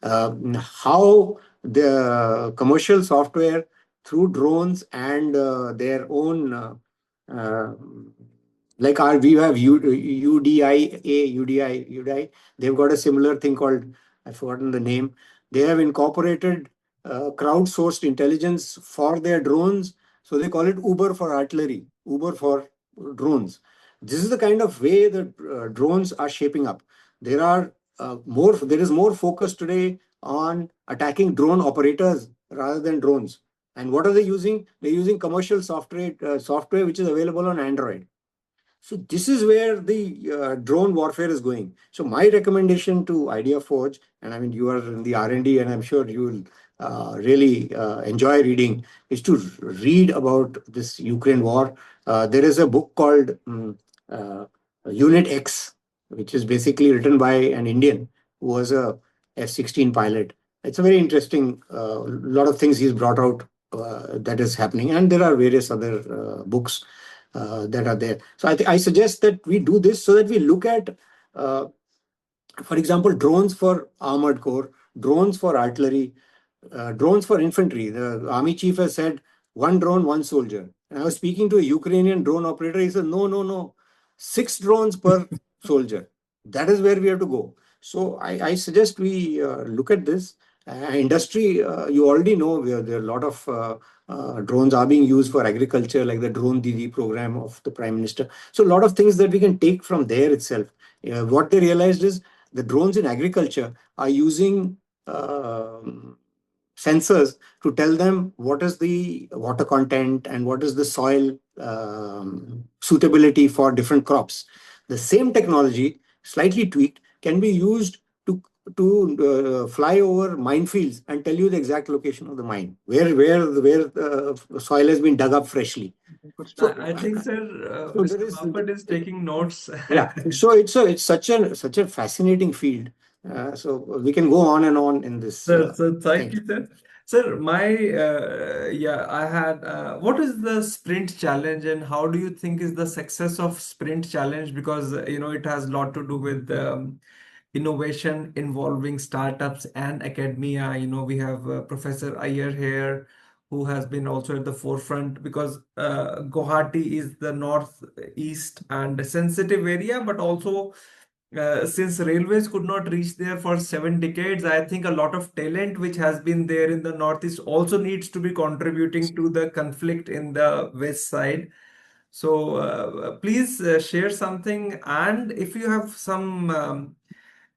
how the commercial software through drones and their own uh, we have UDI. They've got a similar thing called, I've forgotten the name. They have incorporated crowdsourced intelligence for their drones. So they call it Uber for artillery, Uber for drones. This is the kind of way that drones are shaping up. There is more focus today on attacking drone operators rather than drones. And what are they using? They're using commercial software which is available on Android. So this is where the drone warfare is going. So my recommendation to Idea Forge, and I mean you are in the R&D, and I'm sure you will really enjoy reading, is to read about this Ukraine war. There is a book called uh, Unit X, which is basically written by an Indian who was a F-16 pilot. It's a very interesting, lot of things he's brought out that is happening, and there are various other books that are there. So I suggest that we do this so that we look at, for example, drones for armored corps, drones for artillery, drones for infantry. The army chief has said 1 drone, 1 soldier. And I was speaking to a Ukrainian drone operator. He said, no, 6 drones per soldier. That is where we have to go. So I suggest we look at this. Industry, you already know there are a lot of drones are being used for agriculture, like the Drone Didi program of the Prime Minister. So a lot of things that we can take from there itself. What they realized is the drones in agriculture are using sensors to tell them what is the water content and what is the soil suitability for different crops. The same technology, slightly tweaked, can be used to fly over minefields and tell you the exact location of the mine, where the soil has been dug up freshly. So, I think, sir, so there Mr. is, Bapat is taking notes. yeah. So it's such a fascinating field. So we can go on and on in this So thank thing. you, sir. Sir, I had, what is the sprint challenge and how do you think is the success of sprint challenge? Because, it has a lot to do with innovation involving startups and academia. We have Professor Iyer here, who has been also at the forefront because Guwahati is the northeast and a sensitive area, but also since railways could not reach there for 7 decades, I think a lot of talent which has been there in the Northeast also needs to be contributing to the conflict in the West side. So please share something, and if you have some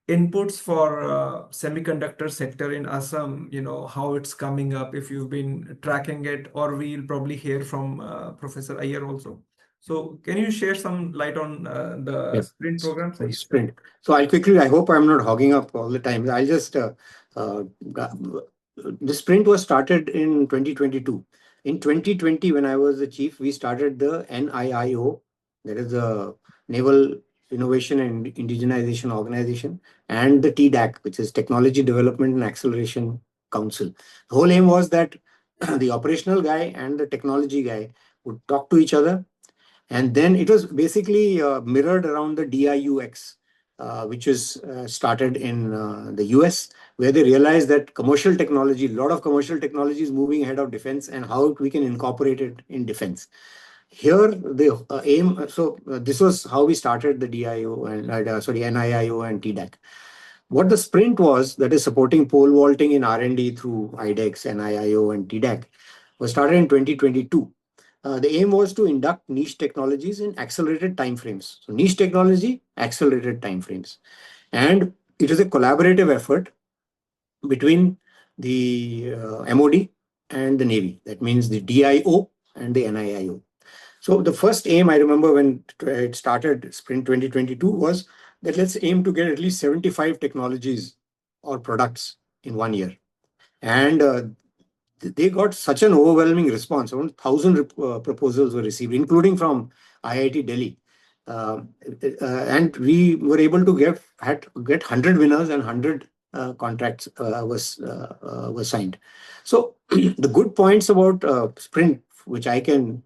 inputs for semiconductor sector in Assam, how it's coming up, if you've been tracking it, or we'll probably hear from Professor Iyer also. So can you share some light on the Yeah. sprint program, sir? Sprint. So I'll quickly, I hope I'm not hogging up all the time. I'll just, the sprint was started in 2022. In 2020, when I was the chief, we started the NIIO, that is the Naval Innovation and Indigenization Organization, and the TDAC, which is Technology Development and Acceleration Council. The whole aim was that the operational guy and the technology guy would talk to each other, and then it was basically mirrored around the DIUX, which was started in the US, where they realized that commercial technology, a lot of commercial technology is moving ahead of defense and how we can incorporate it in defense. Here, the aim, so this was how we started the DIO and, NIIO and TDAC. What the sprint was, that is supporting pole vaulting in R&D through IDEX, NIIO, and TDAC, was started in 2022. The aim was to induct niche technologies in accelerated timeframes. So niche technology, accelerated timeframes. And it is a collaborative effort between the MOD and the Navy. That means the DIO and the NIIO. So the first aim, I remember when it started, Sprint 2022, was that let's aim to get at least 75 technologies or products in 1 year. And they got such an overwhelming response. Around 1,000 proposals were received, including from IIT Delhi. And we were able to get 100 winners and 100 contracts was signed. So the good points about Sprint, which I can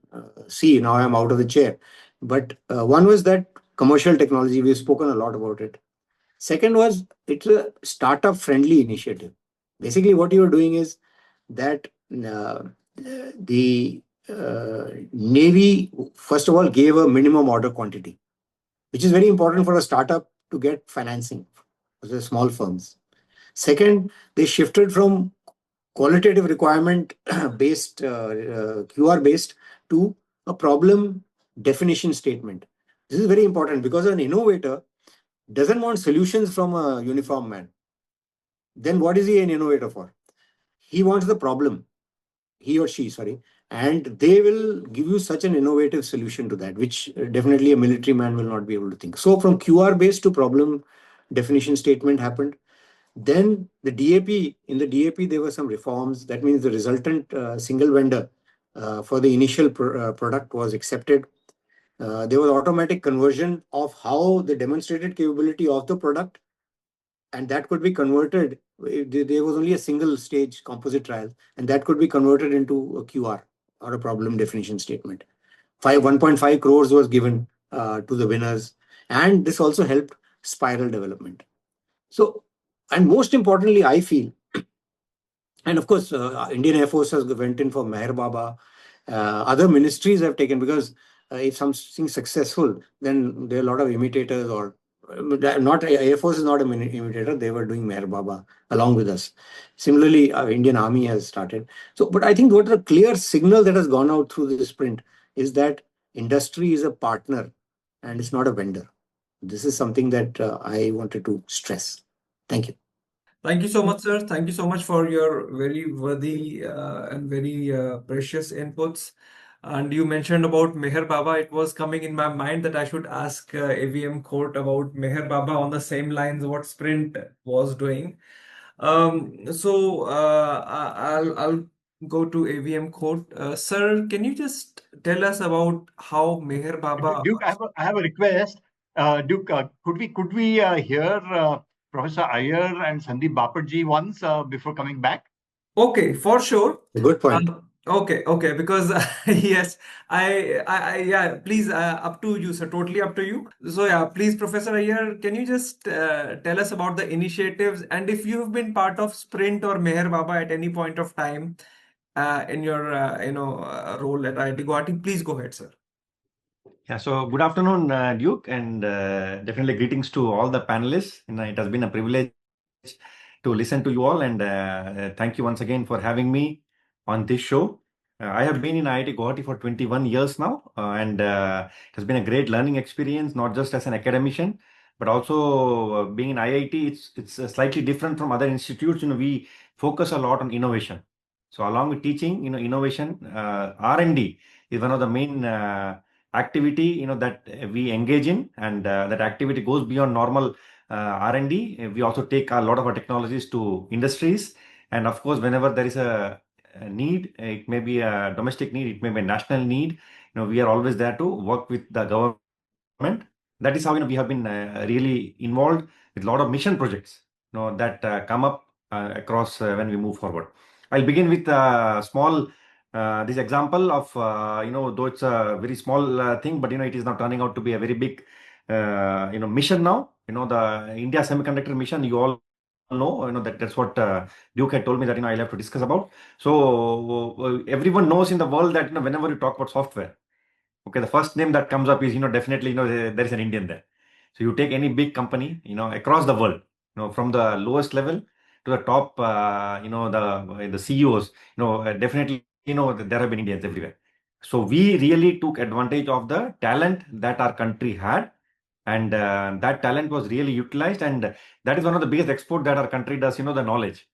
see now, I'm out of the chair. But one was that commercial technology, we've spoken a lot about it. Second was it's a startup friendly initiative. Basically, what you are doing is that the Navy, first of all, gave a minimum order quantity, which is very important for a startup to get financing for the small firms. Second, they shifted from qualitative requirement based, QR based, to a problem definition statement. This is very important because an innovator doesn't want solutions from a uniform man. Then what is he an innovator for? He wants the problem, he or she, sorry, and they will give you such an innovative solution to that, which definitely a military man will not be able to think. So from QR based to problem definition statement happened. Then the DAP, in the DAP, there were some reforms. That means the resultant single vendor for the initial product was accepted. There was automatic conversion of how the demonstrated capability of the product, and that could be converted. There was only a single stage composite trial, and that could be converted into a QR or a problem definition statement. 1.5 crores was given to the winners, and this also helped spiral development. So, and most importantly, I feel, and of course, Indian Air Force has went in for Meher Baba. Other ministries have taken, because if something successful, then there are a lot of imitators or Not Air Force is not an imitator. They were doing Meher Baba along with us. Similarly, Indian Army has started. So, but I think what the clear signal that has gone out through this sprint is that industry is a partner and it's not a vendor. This is something that I wanted to stress. Thank you. Thank you so much, sir. Thank you so much for your very worthy and very precious inputs. And you mentioned about Meher Baba. It was coming in my mind that I should ask AVM Court about Meher Baba on the same lines what Sprint was doing. I'll go to AVM Court. Sir, can you just tell us about how Meher Baba? Duke, I have a request. Duke, could we hear Professor Iyer and Sandeep Baperji once before coming back? Okay, for sure. Good point. Okay, because yes, yeah, please, up to you, sir, totally up to you. So yeah, please, Professor Iyer, can you just tell us about the initiatives and if you have been part of Sprint or Meher Baba at any point of time in your role at IIT Guwahati, please go ahead, sir. Yeah, so good afternoon, Duke, and definitely greetings to all the panelists. It has been a privilege to listen to you all, and thank you once again for having me on this show. I have been in IIT Guwahati for 21 years now, and it has been a great learning experience, not just as an academician, but also being in IIT. It's slightly different from other institutes. We focus a lot on innovation. So along with teaching, innovation, R&D is one of the main activity that we engage in, and that activity goes beyond normal R&D. We also take a lot of our technologies to industries, and of course whenever there is a need, it may be a domestic need, it may be a national need, we are always there to work with the government. That is how we have been really involved with a lot of mission projects that come up across when we move forward. I'll begin with a small this example of though it's a very small thing, but it is now turning out to be a very big mission now. The India Semiconductor mission, you all know, that's what Duke had told me that I'll have to discuss about. So everyone knows in the world that whenever you talk about software, okay, the first name that comes up is definitely there is an Indian there. So you take any big company across the world, from the lowest level to the top, the CEOs, definitely there have been Indians everywhere. So we really took advantage of the talent that our country had, and that talent was really utilized, and that is one of the biggest export that our country does, the knowledge.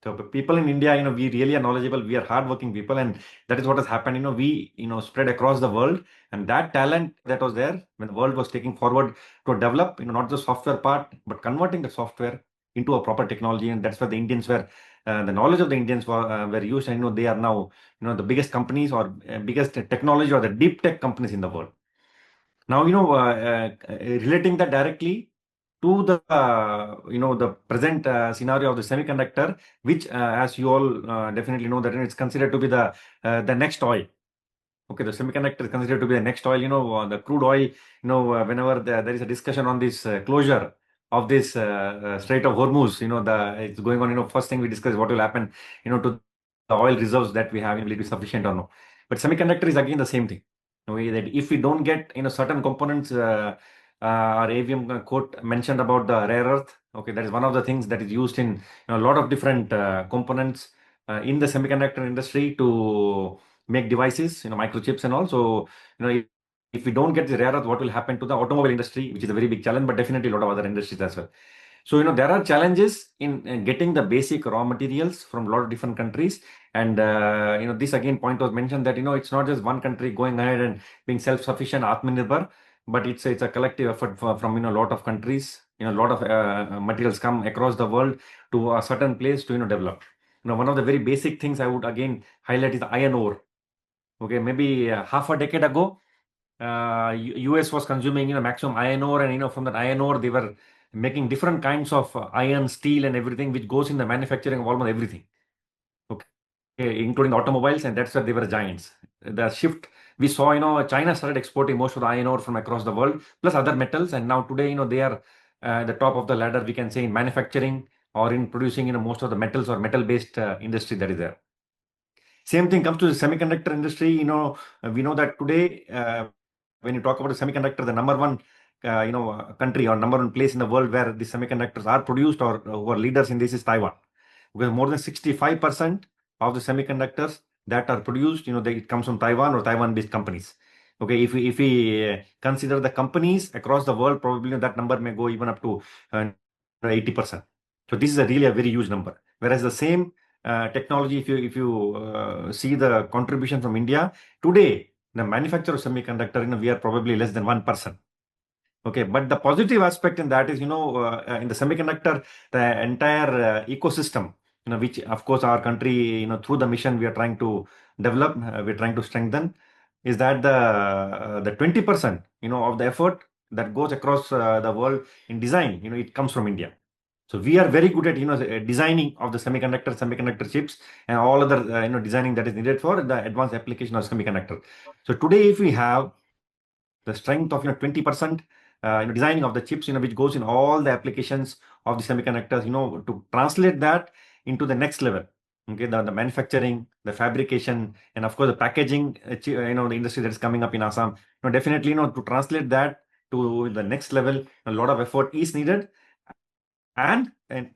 So people in India, we really are knowledgeable, we are hardworking people, and that is what has happened. We, spread across the world, and that talent that was there when the world was taking forward to develop, not just software part, but converting the software into a proper technology, and that's where the Indians were, the knowledge of the Indians were used, and they are now, the biggest companies or biggest technology or the deep tech companies in the world. Now, relating that directly to the the present scenario of the semiconductor, which as you all definitely know that it's considered to be the next oil. Okay, the semiconductor is considered to be the next oil. The crude oil. Whenever there is a discussion on this closure of this Strait of Hormuz, it's going on. First thing we discuss is what will happen. To the oil reserves that we have, will it be sufficient or no? But semiconductor is again the same thing. That if we don't get certain components, our AVM quote mentioned about the rare earth. Okay, that is one of the things that is used in a lot of different components in the semiconductor industry to make devices, microchips and all. So, if we don't get the rare earth, what will happen to the automobile industry, which is a very big challenge, but definitely a lot of other industries as well. So, there are challenges in getting the basic raw materials from a lot of different countries. And, this again point was mentioned that, it's not just one country going ahead and being self-sufficient, Aatmanirbhar, but it's a collective effort from, a lot of countries. A lot of materials come across the world to a certain place to, develop. One of the very basic things I would again highlight is the iron ore. Okay, maybe half a decade ago, US was consuming maximum iron ore, and from that iron ore they were making different kinds of iron, steel, and everything, which goes in the manufacturing of almost everything. Okay, including automobiles, and that's where they were giants. The shift we saw, China started exporting most of the iron ore from across the world, plus other metals, and now today, they are the top of the ladder, we can say, in manufacturing or in producing, most of the metals or metal-based industry that is there. Same thing comes to the semiconductor industry. We know that today, when you talk about the semiconductor, the number one country or number one place in the world where the semiconductors are produced or who are leaders in this is Taiwan. Because more than 65% of the semiconductors that are produced, it comes from Taiwan or Taiwan-based companies. Okay, if we consider the companies across the world, probably that number may go even up to 80%. So this is really a very huge number. Whereas the same technology, if you see the contribution from India today, the manufacture of semiconductor, we are probably less than 1%. Okay, but the positive aspect in that is, in the semiconductor, the entire ecosystem, which of course our country, through the mission we are trying to develop, we're trying to strengthen, is that the 20%, of the effort that goes across the world in design, it comes from India. So we are very good at, designing of the semiconductor chips and all other, designing that is needed for the advanced application of semiconductor. So today, if we have the strength of 20% designing of the chips, which goes in all the applications of the semiconductors, to translate that into the next level. Okay, the manufacturing, the fabrication, and of course the packaging, the industry that is coming up in Assam. Definitely, to translate that to the next level, a lot of effort is needed. And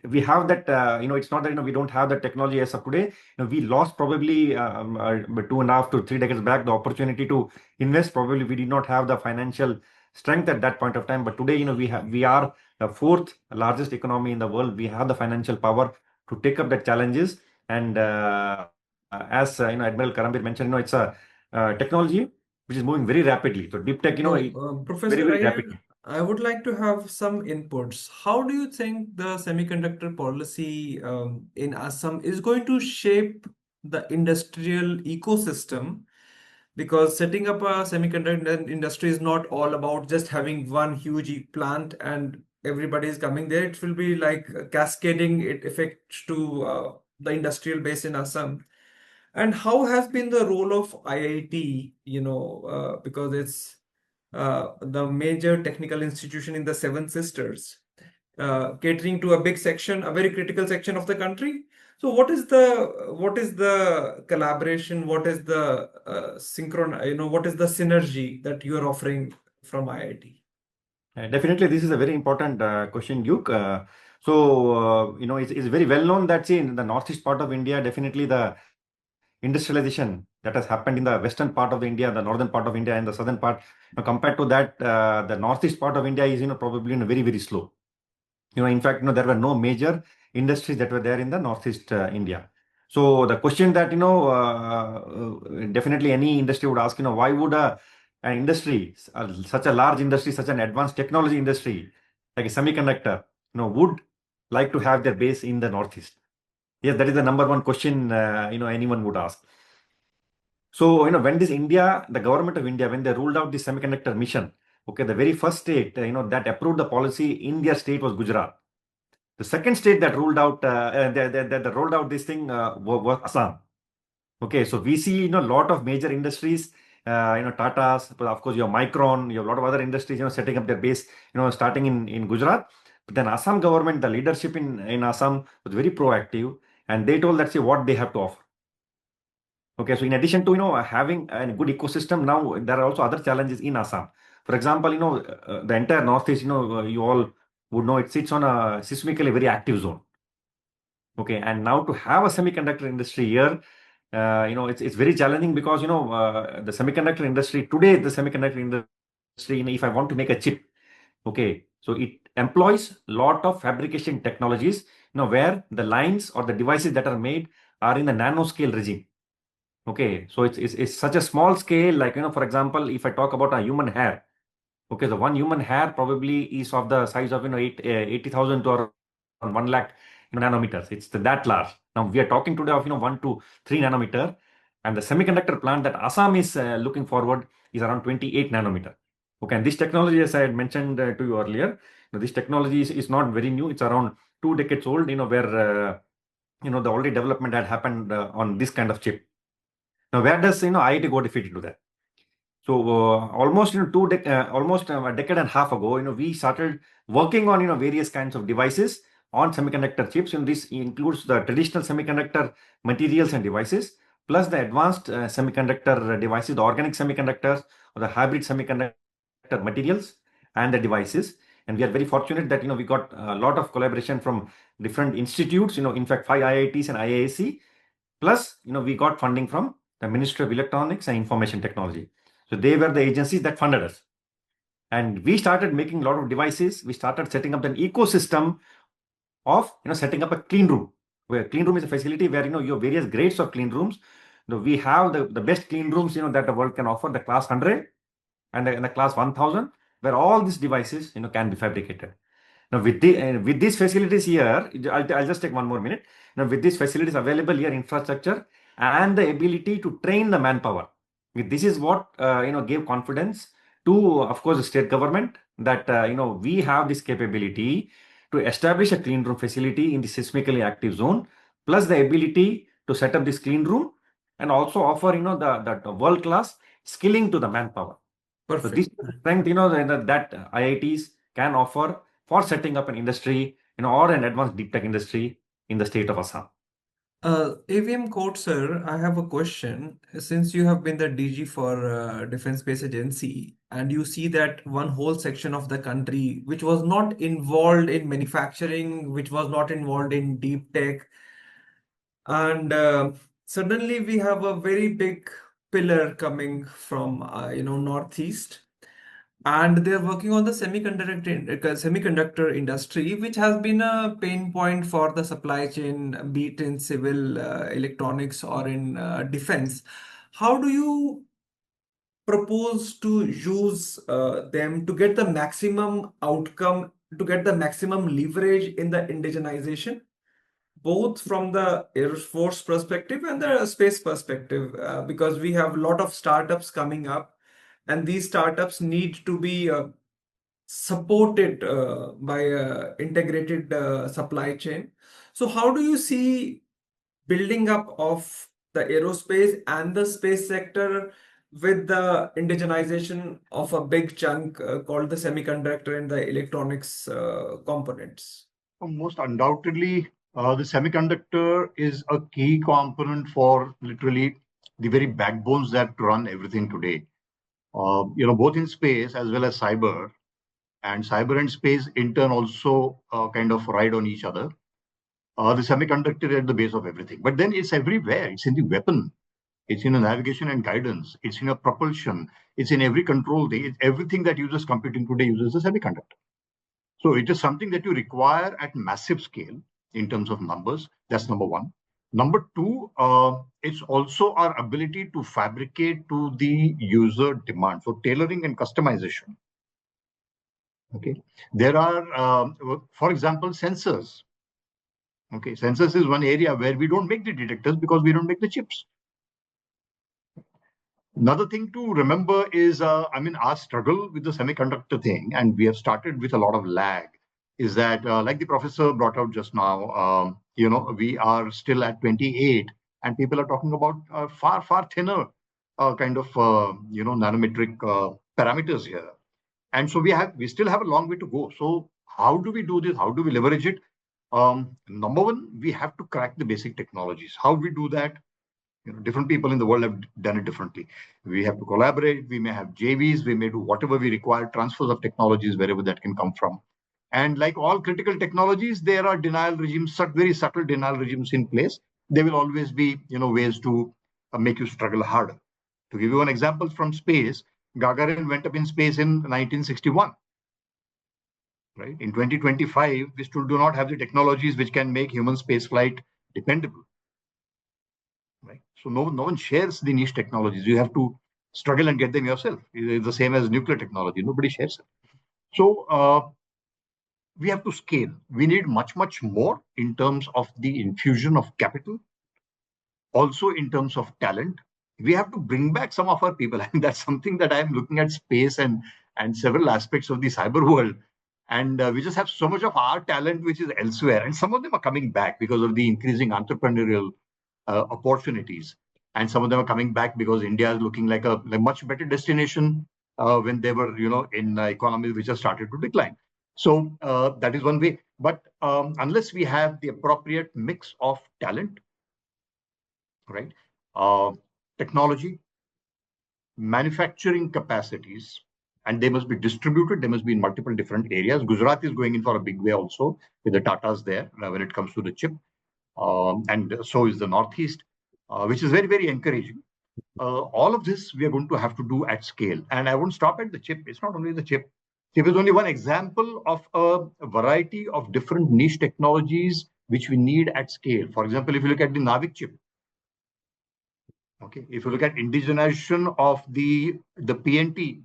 we have that, it's not that we don't have the technology as of today. We lost probably 2.5 to 3 decades back the opportunity to invest. Probably we did not have the financial strength at that point of time. But today, we are the fourth largest economy in the world. We have the financial power to take up the challenges. And as Admiral Karambir mentioned, it's a technology which is moving very rapidly. So deep tech, Professor very Iyer, rapidly. I would like to have some inputs. How do you think the semiconductor policy in Assam is going to shape the industrial ecosystem? Because setting up a semiconductor industry is not all about just having one huge plant and everybody is coming there. It will be like cascading it effect to the industrial base in Assam. And how has been the role of IIT, because it's the major technical institution in the Seven Sisters, catering to a big section, a very critical section of the country. So what is the collaboration? What is the what is the synergy that you are offering from IIT? Definitely, this is a very important question, Duke. It's very well known that, see, in the northeast part of India, definitely the industrialization that has happened in the western part of India, the northern part of India, and the southern part, compared to that, the northeast part of India is, probably very, very slow. In fact, there were no major industries that were there in the northeast India. So the question that, definitely any industry would ask, why would an industry, such a large industry, such an advanced technology industry, like a semiconductor, would like to have their base in the northeast? Yes, that is the number one question, anyone would ask. So, when the government of India, when they ruled out the semiconductor mission, okay, the very first state, that approved the policy in their state was Gujarat. The second state that ruled out, that rolled out this thing was Assam. Okay, so we see, a lot of major industries, Tata's, of course, you have Micron, you have a lot of other industries, setting up their base, starting in Gujarat. But then Assam government, the leadership in Assam was very proactive, and they told, let's say, what they have to offer. Okay, so in addition to, having a good ecosystem, now there are also other challenges in Assam. For example, the entire northeast, you all would know it sits on a seismically very active zone. Okay, and now to have a semiconductor industry here, it's very challenging because, the semiconductor industry, today, the semiconductor industry, if I want to make a chip, okay, so it employs a lot of fabrication technologies, where the lines or the devices that are made are in the nanoscale regime. Okay, so it's such a small scale, like, for example, if I talk about a human hair, okay, the one human hair probably is of the size of, 80,000 to around 1 lakh nanometers. It's that large. Now we are talking today of, 1 to 3 nanometer, and the semiconductor plant that Assam is looking forward is around 28 nanometer. Okay, and this technology, as I had mentioned to you earlier, this technology is not very new. It's around 2 decades old, where, the already development had happened on this kind of chip. Now, where does, IIT go to fit into that? So almost almost a decade and a half ago, we started working on various kinds of devices on semiconductor chips. And this includes the traditional semiconductor materials and devices, plus the advanced semiconductor devices, the organic semiconductors or the hybrid semiconductor materials, and the devices. And we are very fortunate that we got a lot of collaboration from different institutes. In fact, 5 IITs and IISc. Plus, we got funding from the Ministry of Electronics and Information Technology. So they were the agencies that funded us. And we started making a lot of devices. We started setting up an ecosystem of setting up a clean room. Where clean room is a facility where you have various grades of clean rooms. We have the best clean rooms that the world can offer, the class 100 and the class 1000, where all these devices can be fabricated. Now with these facilities here, I'll just take one more minute. Now with these facilities available here, infrastructure and the ability to train the manpower, this is what gave confidence to, of course, the state government that we have this capability to establish a clean room facility in the seismically active zone, plus the ability to set up this clean room and also offer the world class skilling to the manpower. Perfect. So this is the strength that IITs can offer for setting up an industry or an advanced deep tech industry in the state of Assam. AVM Code, sir, I have a question. Since you have been the DG for Defense Space Agency, and you see that one whole section of the country which was not involved in manufacturing, which was not involved in deep tech, and suddenly we have a very big pillar coming from northeast, and they're working on the semiconductor industry, which has been a pain point for the supply chain, be it in civil electronics or in defense. How do you propose to use them to get the maximum outcome, to get the maximum leverage in the indigenization, both from the Air Force perspective and the space perspective? Because we have a lot of startups coming up, and these startups need to be supported by a integrated supply chain. So how do you see building up of the aerospace and the space sector with the indigenization of a big chunk called the semiconductor and the electronics components? Most undoubtedly, the semiconductor is a key component for literally the very backbones that run everything today. Both in space as well as cyber, and cyber and space in turn also kind of ride on each other. The semiconductor is at the base of everything, but then it's everywhere. It's in the weapon, it's in the navigation and guidance, it's in a propulsion, it's in every control thing. Everything that uses computing today uses a semiconductor. So it is something that you require at massive scale in terms of numbers. That's number one. Number two, it's also our ability to fabricate to the user demand. So tailoring and customization. Okay, there are, for example, sensors. Okay, sensors is one area where we don't make the detectors because we don't make the chips. Another thing to remember is, our struggle with the semiconductor thing, and we have started with a lot of lag, is that, like the professor brought out just now, we are still at 28, and people are talking about far, far thinner kind of, nanometric parameters here. And so we still have a long way to go. So how do we do this? How do we leverage it? Number one, we have to crack the basic technologies. How we do that? Different people in the world have done it differently. We have to collaborate. We may have JVs. We may do whatever we require, transfers of technologies, wherever that can come from. And like all critical technologies, there are denial regimes, very subtle denial regimes in place. There will always be, ways to make you struggle harder. To give you an example from space, Gagarin went up in space in 1961. Right? In 2025, we still do not have the technologies which can make human spaceflight dependable. Right? So no one shares the niche technologies. You have to struggle and get them yourself. It's the same as nuclear technology. Nobody shares it. So we have to scale. We need much, much more in terms of the infusion of capital, also in terms of talent. We have to bring back some of our people. And that's something that I'm looking at space and several aspects of the cyber world. And we just have so much of our talent which is elsewhere. And some of them are coming back because of the increasing entrepreneurial opportunities. And some of them are coming back because India is looking like a much better destination when they were, in economies which have started to decline. So that is one way. But unless we have the appropriate mix of talent, right, technology, manufacturing capacities, and they must be distributed. They must be in multiple different areas. Gujarat is going in for a big way also with the Tatas there when it comes to the chip, and so is the Northeast, which is very, very encouraging. All of this we are going to have to do at scale, and I won't stop at the chip. It's not only the chip. Chip is only one example of a variety of different niche technologies which we need at scale. For example, if you look at the Navik chip, okay, if you look at indigenization of the PNT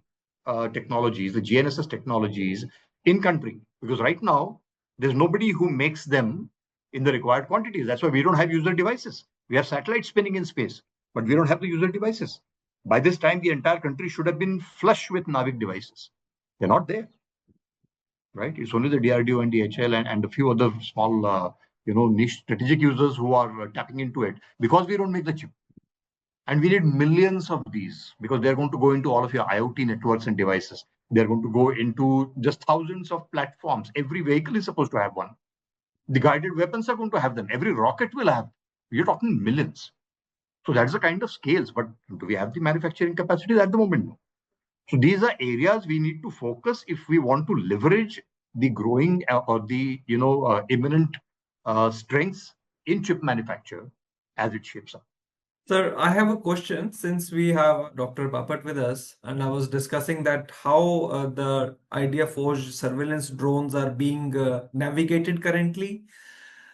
technologies, the GNSS technologies in country, because right now there's nobody who makes them in the required quantities. That's why we don't have user devices. We have satellites spinning in space, but we don't have the user devices. By this time, the entire country should have been flush with Navik devices. They're not there, right? It's only the DRDO and DHL and a few other small, niche strategic users who are tapping into it because we don't make the chip. And we need millions of these because they're going to go into all of your IoT networks and devices. They're going to go into just thousands of platforms. Every vehicle is supposed to have one. The guided weapons are going to have them. Every rocket will have. We're talking millions. So that's the kind of scales. But do we have the manufacturing capacities at the moment? No. So these are areas we need to focus if we want to leverage the growing or the imminent strengths in chip manufacture as it shapes up. Sir, I have a question since we have Dr. Bapat with us, and I was discussing that how the Idea Forge surveillance drones are being navigated currently.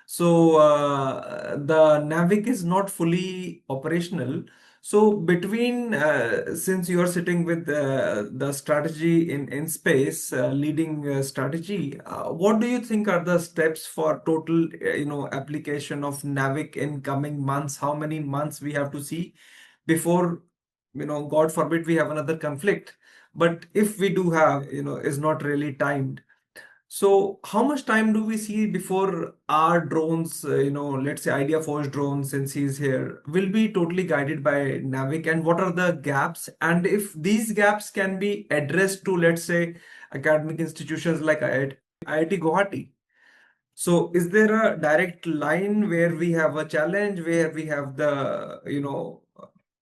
So the Navic is not fully operational. So between since you are sitting with the strategy in space, leading strategy, what do you think are the steps for total application of Navic in coming months? How many months we have to see before God forbid we have another conflict? But if we do have, is not really timed. So how much time do we see before our drones, let's say Idea Force drones, since he's here, will be totally guided by Navic, and what are the gaps? And if these gaps can be addressed to, let's say, academic institutions like IIT Guwahati. So is there a direct line where we have a challenge, where we have the,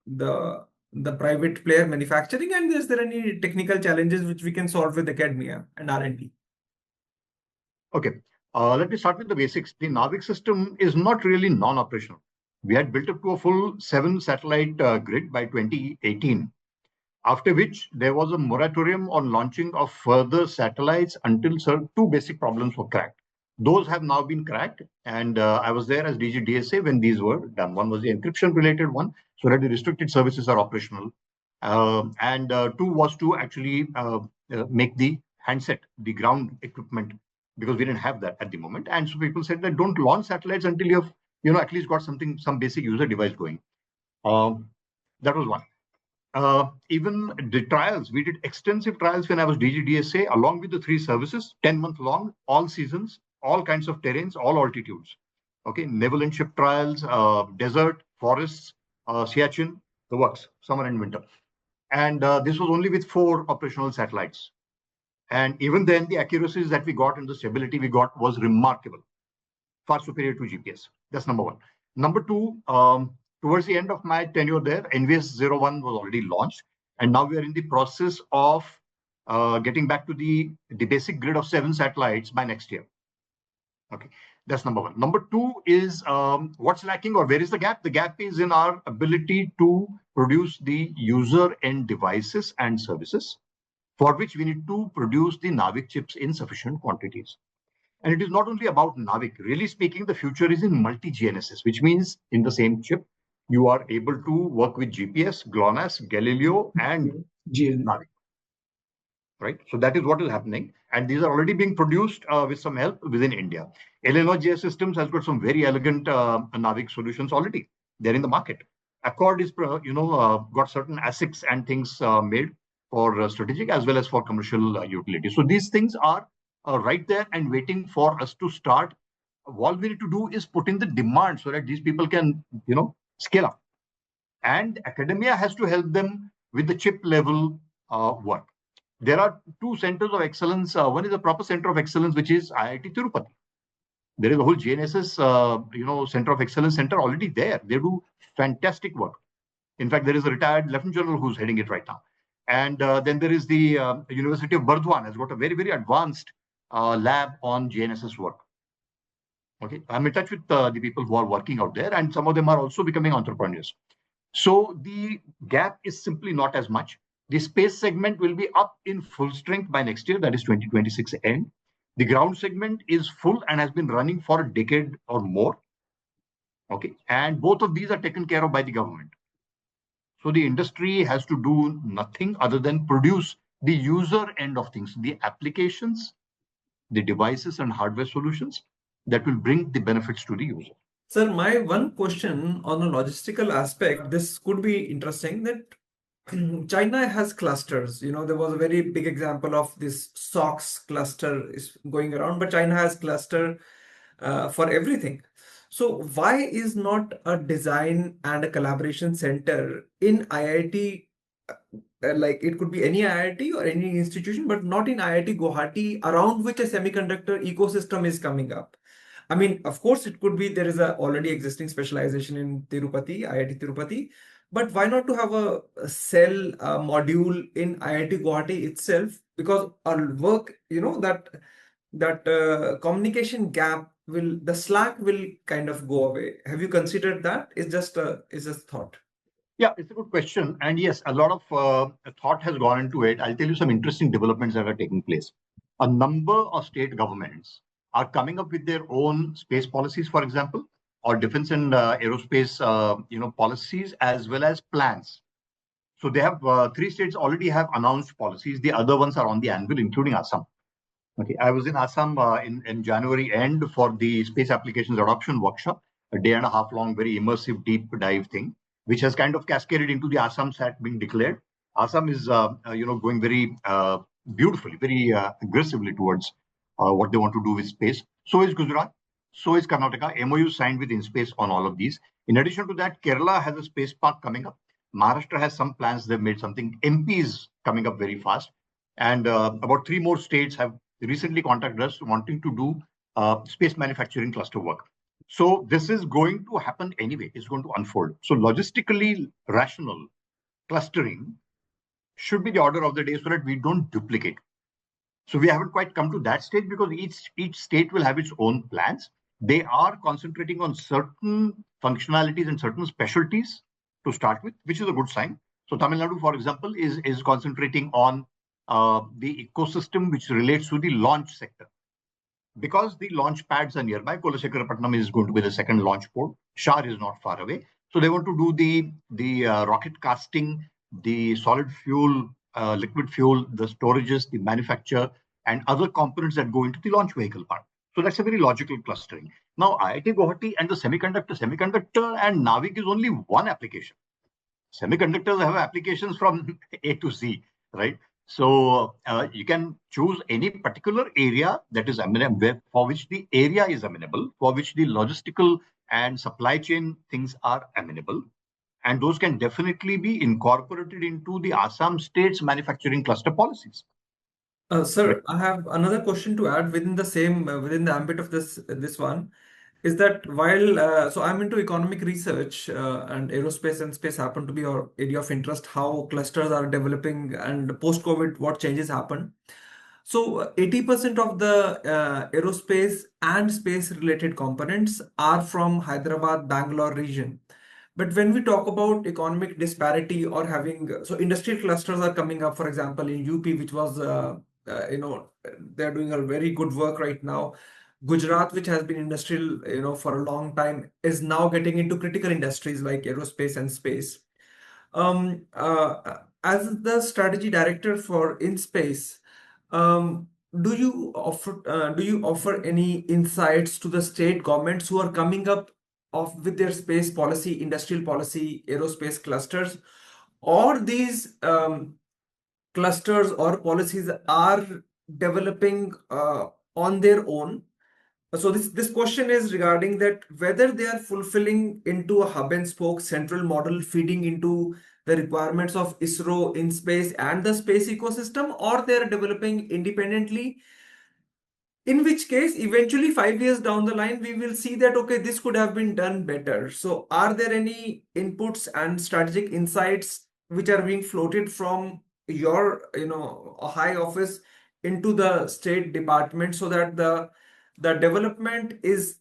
the private player manufacturing, and is there any technical challenges which we can solve with academia and R&D? Okay, let me start with the basics. The Navik system is not really non-operational. We had built up to a full 7-satellite grid by 2018, after which there was a moratorium on launching of further satellites until 2 basic problems were cracked. Those have now been cracked, and I was there as DG DSA when these were done. One was the encryption-related one, so that the restricted services are operational. And 2 was to actually make the handset, the ground equipment, because we didn't have that at the moment. And so people said that don't launch satellites until you have, at least got some basic user device going. That was one. Even the trials, we did extensive trials when I was DGDSA, along with the 3 services, 10-month long, all seasons, all kinds of terrains, all altitudes. Okay, naval and ship trials, desert, forests, Siachen, the works, summer and winter. And this was only with 4 operational satellites. And even then, the accuracies that we got and the stability we got was remarkable, far superior to GPS. That's number 1. Number 2, towards the end of my tenure there, NVS-01 was already launched. And now we are in the process of getting back to the basic grid of 7 satellites by next year. Okay, that's number 1. Number 2 is what's lacking or where is the gap? The gap is in our ability to produce the user end devices and services, for which we need to produce the Navik chips in sufficient quantities. And it is not only about Navik. Really speaking, the future is in multi-GNSS, which means in the same chip, you are able to work with GPS, GLONASS, Galileo, and Navik. Right? So that is what is happening. And these are already being produced with some help within India. Eleanor GS Systems has got some very elegant Navik solutions already. They're in the market. Accord is, got certain ASICs and things made for strategic as well as for commercial utility. So these things are right there and waiting for us to start. All we need to do is put in the demand so that these people can, scale up. And academia has to help them with the chip level work. There are 2 centers of excellence. One is a proper center of excellence, which is IIT Tirupati. There is a whole GNSS, center of excellence center already there. They do fantastic work. In fact, there is a retired Lieutenant General who's heading it right now. And then there is the University of Burdwan has got a very, very advanced lab on GNSS work. Okay, I'm in touch with the people who are working out there, and some of them are also becoming entrepreneurs. So the gap is simply not as much. The space segment will be up in full strength by next year, that is 2026 end. The ground segment is full and has been running for a decade or more. Okay, and both of these are taken care of by the government. So the industry has to do nothing other than produce the user end of things, the applications, the devices and hardware solutions that will bring the benefits to the user. Sir, my one question on a logistical aspect, this could be interesting that China has clusters. There was a very big example of this SOX cluster is going around, but China has cluster for everything. So why is not a design and a collaboration center in IIT? Like it could be any IIT or any institution, but not in IIT Guwahati, around which a semiconductor ecosystem is coming up. I mean, of course, it could be there is a already existing specialization in Tirupati, IIT Tirupati, but why not to have a cell module in IIT Guwahati itself? Because our work, that communication gap the slack will kind of go away. Have you considered that? It's just a thought. Yeah, it's a good question. And yes, a lot of thought has gone into it. I'll tell you some interesting developments that are taking place. A number of state governments are coming up with their own space policies, for example, or defense and aerospace policies, as well as plans. So they have 3 states already have announced policies. The other ones are on the anvil, including Assam. Okay, I was in Assam in January end for the space applications adoption workshop, a day and a half long, very immersive, deep dive thing, which has kind of cascaded into the Assam SAT being declared. Assam is, going very beautifully, very aggressively towards what they want to do with space. So is Gujarat. So is Karnataka. MOU signed with InSpace on all of these. In addition to that, Kerala has a space park coming up. Maharashtra has some plans. They've made something. MP is coming up very fast. And about 3 more states have recently contacted us wanting to do space manufacturing cluster work. So this is going to happen anyway. It's going to unfold. So logistically rational clustering should be the order of the day so that we don't duplicate. So we haven't quite come to that stage because each state will have its own plans. They are concentrating on certain functionalities and certain specialties to start with, which is a good sign. So Tamil Nadu, for example, is concentrating on the ecosystem which relates to the launch sector. Because the launch pads are nearby, Kolasekarapatnam is going to be the second launch port. Shar is not far away. So they want to do the rocket casting, the solid fuel, liquid fuel, the storages, the manufacture, and other components that go into the launch vehicle part. So that's a very logical clustering. Now, IIT Guwahati and the semiconductor and Navik is only one application. Semiconductors have applications from A to Z, right? So you can choose any particular area that is amenable, for which the area is amenable, for which the logistical and supply chain things are amenable. And those can definitely be incorporated into the Assam state's manufacturing cluster policies. Sir, I have another question to add within the same within the ambit of this one. Is that while so I'm into economic research and aerospace and space happen to be our area of interest, how clusters are developing and post-COVID, what changes happen. So 80% of the aerospace and space related components are from Hyderabad, Bangalore region. But when we talk about economic disparity or having, so industrial clusters are coming up, for example, in UP, which was, they're doing a very good work right now. Gujarat, which has been industrial, for a long time, is now getting into critical industries like aerospace and space. As the strategy director for InSpace, do you offer any insights to the state governments who are coming up with their space policy, industrial policy, aerospace clusters, or these clusters or policies are developing on their own? So this question is regarding that whether they are fulfilling into a hub and spoke central model feeding into the requirements of ISRO, InSpace, and the space ecosystem, or they are developing independently. In which case, eventually 5 years down the line, we will see that, okay, this could have been done better. So are there any inputs and strategic insights which are being floated from your a high office into the state department, so that the development is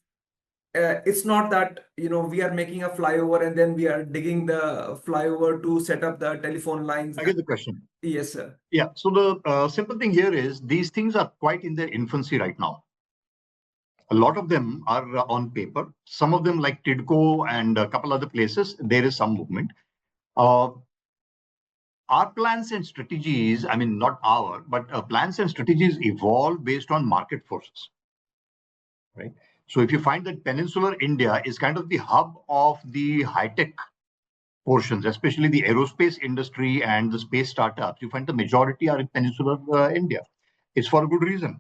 it's not that we are making a flyover and then we are digging the flyover to set up the telephone lines. I get the question. Yes, sir. Yeah. So the simple thing here is these things are quite in their infancy right now. A lot of them are on paper. Some of them, like Tidco and a couple other places, there is some movement. Our plans and strategies, I mean, not our, but plans and strategies evolve based on market forces, right? So if you find that peninsular India is kind of the hub of the high-tech portions, especially the aerospace industry and the space startups, you find the majority are in peninsular India. It's for a good reason,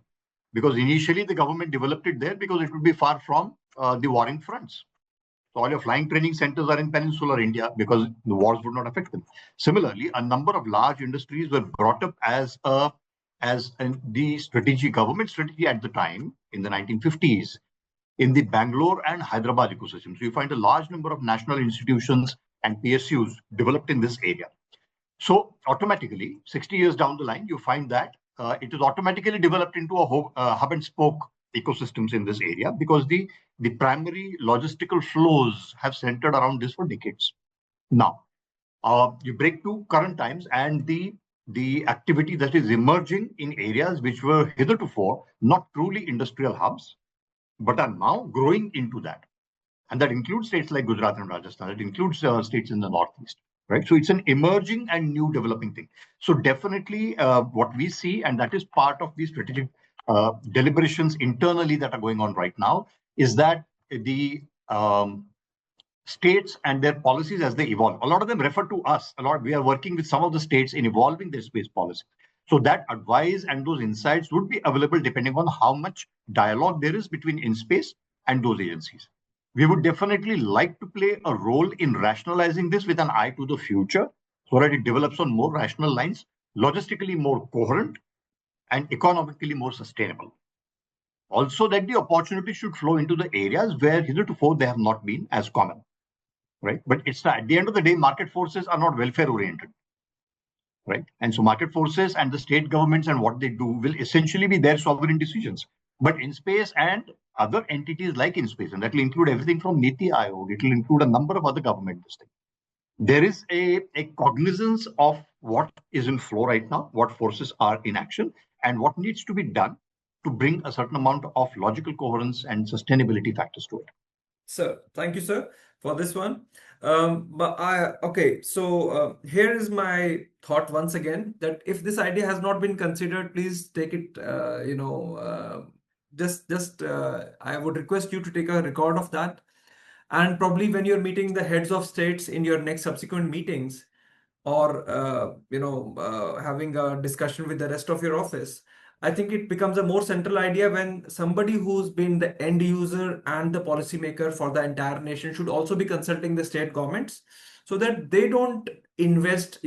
because initially the government developed it there because it would be far from the warring fronts. So all your flying training centers are in peninsular India because the wars would not affect them. Similarly, a number of large industries were brought up as the government strategy at the time in the 1950s in the Bangalore and Hyderabad ecosystem. So you find a large number of national institutions and PSUs developed in this area. So automatically, 60 years down the line, you find that it is automatically developed into a hub and spoke ecosystems in this area because the primary logistical flows have centered around this for decades. Now, you break to current times and the activity that is emerging in areas which were hitherto not truly industrial hubs, but are now growing into that. And that includes states like Gujarat and Rajasthan. It includes states in the Northeast, right? So it's an emerging and new developing thing. So definitely what we see, and that is part of the strategic deliberations internally that are going on right now, is that the states and their policies as they evolve, a lot of them refer to us a lot. We are working with some of the states in evolving their space policy. So that advice and those insights would be available depending on how much dialogue there is between InSpace and those agencies. We would definitely like to play a role in rationalizing this with an eye to the future so that it develops on more rational lines, logistically more coherent, and economically more sustainable. Also, that the opportunity should flow into the areas where hitherto they have not been as common, right? But it's at the end of the day, market forces are not welfare oriented, right? And so market forces and the state governments and what they do will essentially be their sovereign decisions. But InSpace and other entities like InSpace, and that will include everything from Niti Aayog, it will include a number of other government things. There is a cognizance of what is in flow right now, what forces are in action, and what needs to be done to bring a certain amount of logical coherence and sustainability factors to it. Sir, thank you, sir, for this one. So here is my thought once again, that if this idea has not been considered, please take it, I would request you to take a record of that. And probably when you're meeting the heads of states in your next subsequent meetings, or having a discussion with the rest of your office, I think it becomes a more central idea when somebody who's been the end user and the policymaker for the entire nation should also be consulting the state governments, so that they don't invest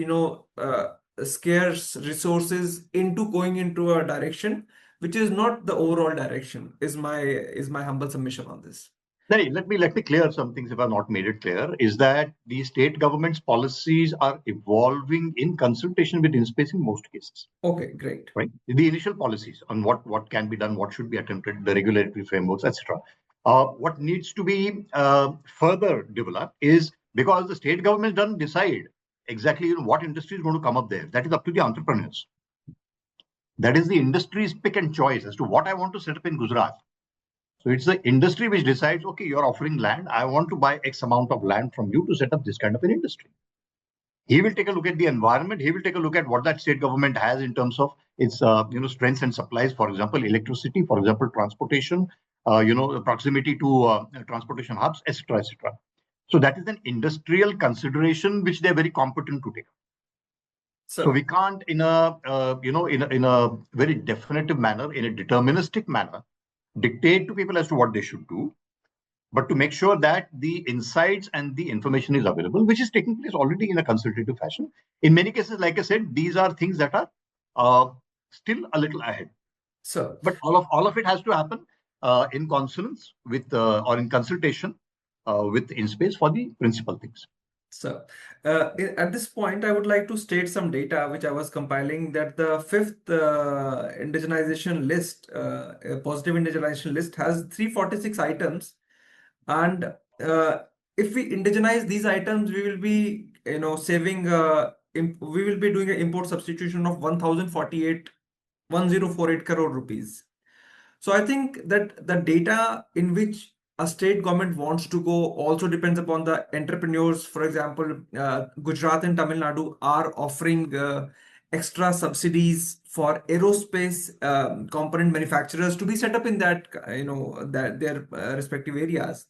scarce resources into going into a direction which is not the overall direction, is my humble submission on this. Let me clear some things if I've not made it clear, is that the state government's policies are evolving in consultation with InSpace in most cases. Okay, great. Right. The initial policies on what can be done, what should be attempted, the regulatory frameworks, etc. What needs to be further developed is, because the state government doesn't decide exactly what industry is going to come up there. That is up to the entrepreneurs. That is the industry's pick and choice as to what I want to set up in Gujarat. So it's the industry which decides, okay, you're offering land. I want to buy X amount of land from you to set up this kind of an industry. He will take a look at the environment. He will take a look at what that state government has in terms of its strengths and supplies. For example, electricity. For example, transportation. Proximity to transportation hubs, etc., etc. So that is an industrial consideration which they are very competent to take. So we can't, in a very definitive manner, in a deterministic manner, dictate to people as to what they should do, but to make sure that the insights and the information is available, which is taking place already in a consultative fashion. In many cases, like I said, these are things that are still a little ahead. So, but all of it has to happen in consonance with or in consultation with InSpace for the principal things. So, at this point, I would like to state some data which I was compiling, that the fifth indigenization list, positive indigenization list, has 346 items, and if we indigenize these items, we will be, saving. We will be doing an import substitution of 1048 crore rupees. So I think that the data in which a state government wants to go also depends upon the entrepreneurs. For example, Gujarat and Tamil Nadu are offering extra subsidies for aerospace component manufacturers to be set up in that, that their respective areas.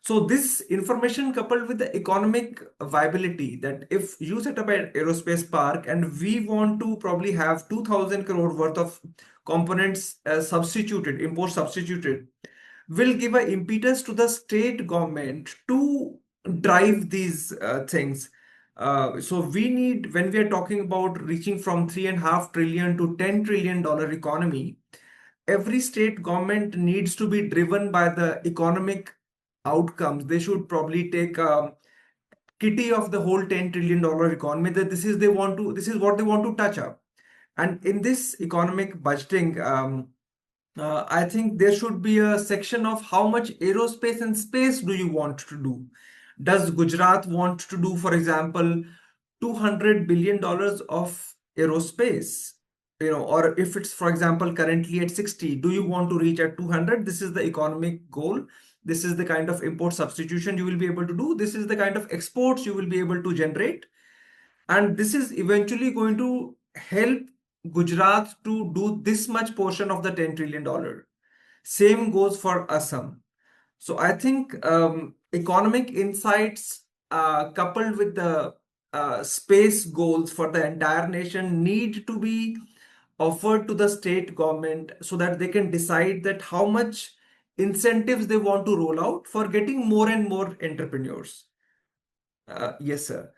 So this information coupled with the economic viability, that if you set up an aerospace park and we want to probably have 2000 crore worth of components import substituted, will give an impetus to the state government to drive these things. So we need, when we are talking about reaching from 3.5 trillion to $10 trillion economy, every state government needs to be driven by the economic outcomes. They should probably take a kitty of the whole $10 trillion economy, that this is what they want to touch up. And in this economic budgeting, I think there should be a section of how much aerospace and space do you want to do. Does Gujarat want to do, for example, $200 billion of aerospace? Or if it's, for example, currently at 60, do you want to reach at 200? This is the economic goal. This is the kind of import substitution you will be able to do. This is the kind of exports you will be able to generate. And this is eventually going to help Gujarat to do this much portion of the $10 trillion. Same goes for Assam. So I think economic insights coupled with the space goals for the entire nation need to be offered to the state government, so that they can decide that how much incentives they want to roll out for getting more and more entrepreneurs. Yes, sir.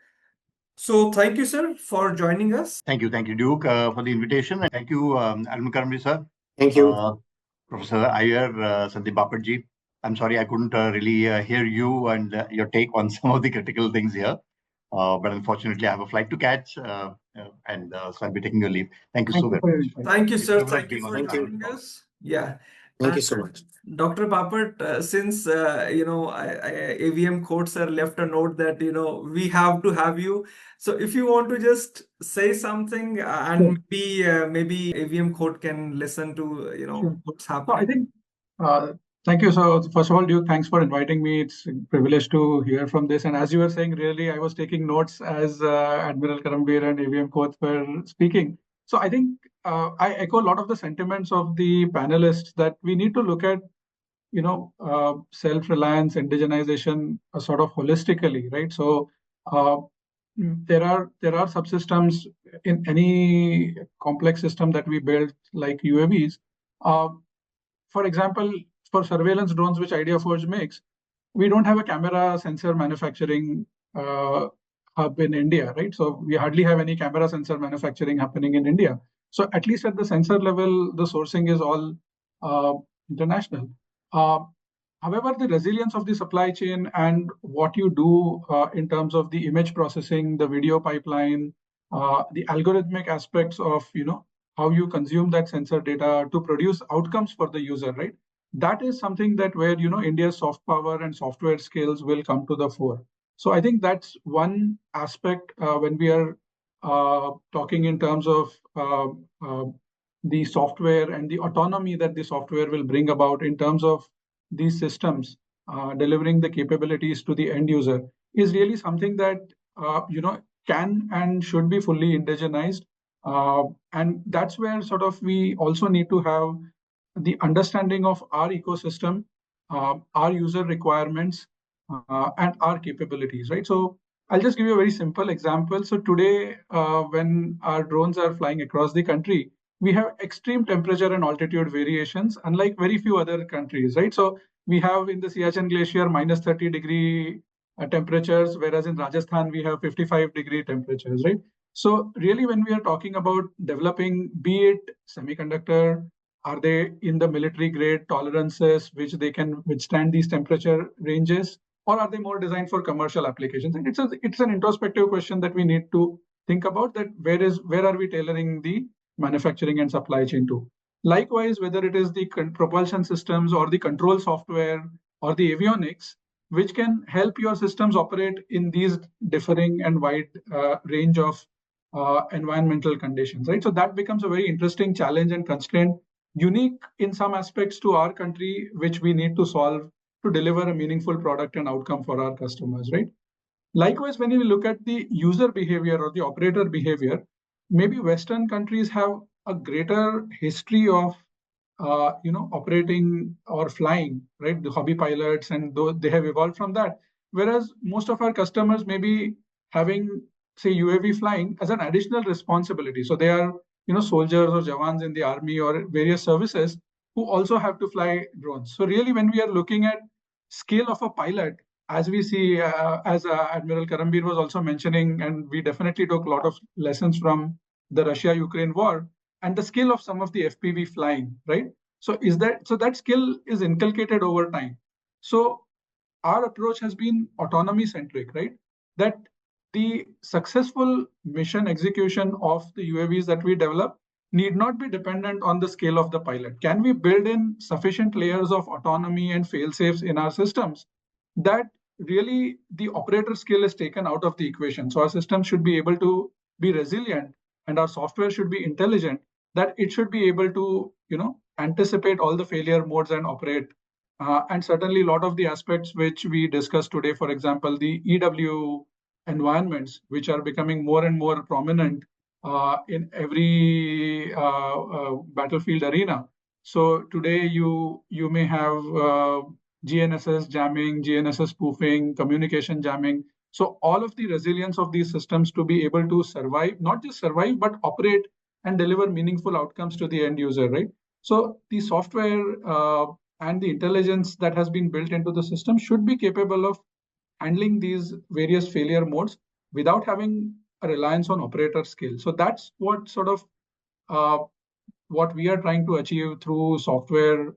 So thank you, sir, for joining us. Thank you, Duke, for the invitation. And thank you, Aatmanirbhar sir. Thank you. Professor Iyer, Sandeep Bapadji. I'm sorry I couldn't really hear you and your take on some of the critical things here. But unfortunately, I have a flight to catch, so I'll be taking your leave. Thank you so very much. Thank you, sir. It's a Thank you privilege for being on joining the call. us. Yeah. Thank you so much. Dr. Bapat, since AVM Court sir left a note that we have to have you. So if you want to just say something, and maybe AVM Court can listen to Sure. what's So happening. I think thank you. So first of all, Duke, thanks for inviting me. It's a privilege to hear from this. And as you were saying, really, I was taking notes as Admiral Karambir and AVM Koth were speaking. So I think I echo a lot of the sentiments of the panelists that we need to look at, self-reliance, indigenization, sort of holistically, right? So there are subsystems in any complex system that we build, like UAVs. For example, for surveillance drones, which IdeaForge makes, we don't have a camera sensor manufacturing hub in India, right? So we hardly have any camera sensor manufacturing happening in India. So at least at the sensor level, the sourcing is all international. However, the resilience of the supply chain and what you do in terms of the image processing, the video pipeline, the algorithmic aspects of how you consume that sensor data to produce outcomes for the user, right? That is something that where India's soft power and software skills will come to the fore. So I think that's one aspect when we are talking in terms of the software and the autonomy that the software will bring about in terms of these systems delivering the capabilities to the end user is really something that can and should be fully indigenized. And that's where sort of we also need to have the understanding of our ecosystem, our user requirements, and our capabilities, right? So I'll just give you a very simple example. So today, when our drones are flying across the country, we have extreme temperature and altitude variations, unlike very few other countries, right? So we have in the Siachen Glacier minus 30-degree temperatures, whereas in Rajasthan, we have 55-degree temperatures, right? So really, when we are talking about developing, be it semiconductor, are they in the military grade tolerances which they can withstand these temperature ranges? or are they more designed for commercial applications? And it's an introspective question that we need to think about, that where are we tailoring the manufacturing and supply chain to? Likewise, whether it is the propulsion systems or the control software or the avionics, which can help your systems operate in these differing and wide range of environmental conditions, right? So that becomes a very interesting challenge and constraint, unique in some aspects to our country, which we need to solve to deliver a meaningful product and outcome for our customers, right? Likewise, when you look at the user behavior or the operator behavior, maybe Western countries have a greater history of operating or flying, right? The hobby pilots, and they have evolved from that. Whereas most of our customers may be having, say, UAV flying as an additional responsibility. So they are, soldiers or jawans in the army or various services who also have to fly drones. So really, when we are looking at scale of a pilot, as we see, as Admiral Karambir was also mentioning, and we definitely took a lot of lessons from the Russia-Ukraine war, and the skill of some of the FPV flying, right? So that skill is inculcated over time. So our approach has been autonomy centric, right? That the successful mission execution of the UAVs that we develop need not be dependent on the scale of the pilot. Can we build in sufficient layers of autonomy and fail-safes in our systems that really the operator skill is taken out of the equation? So our system should be able to be resilient, and our software should be intelligent, that it should be able to, anticipate all the failure modes and operate. And certainly a lot of the aspects which we discussed today, for example, the EW environments, which are becoming more and more prominent in every battlefield arena. So today you may have GNSS jamming, GNSS spoofing, communication jamming. So all of the resilience of these systems to be able to survive, not just survive, but operate and deliver meaningful outcomes to the end user, right? So the software and the intelligence that has been built into the system should be capable of handling these various failure modes without having a reliance on operator skill. So that's what sort of what we are trying to achieve through software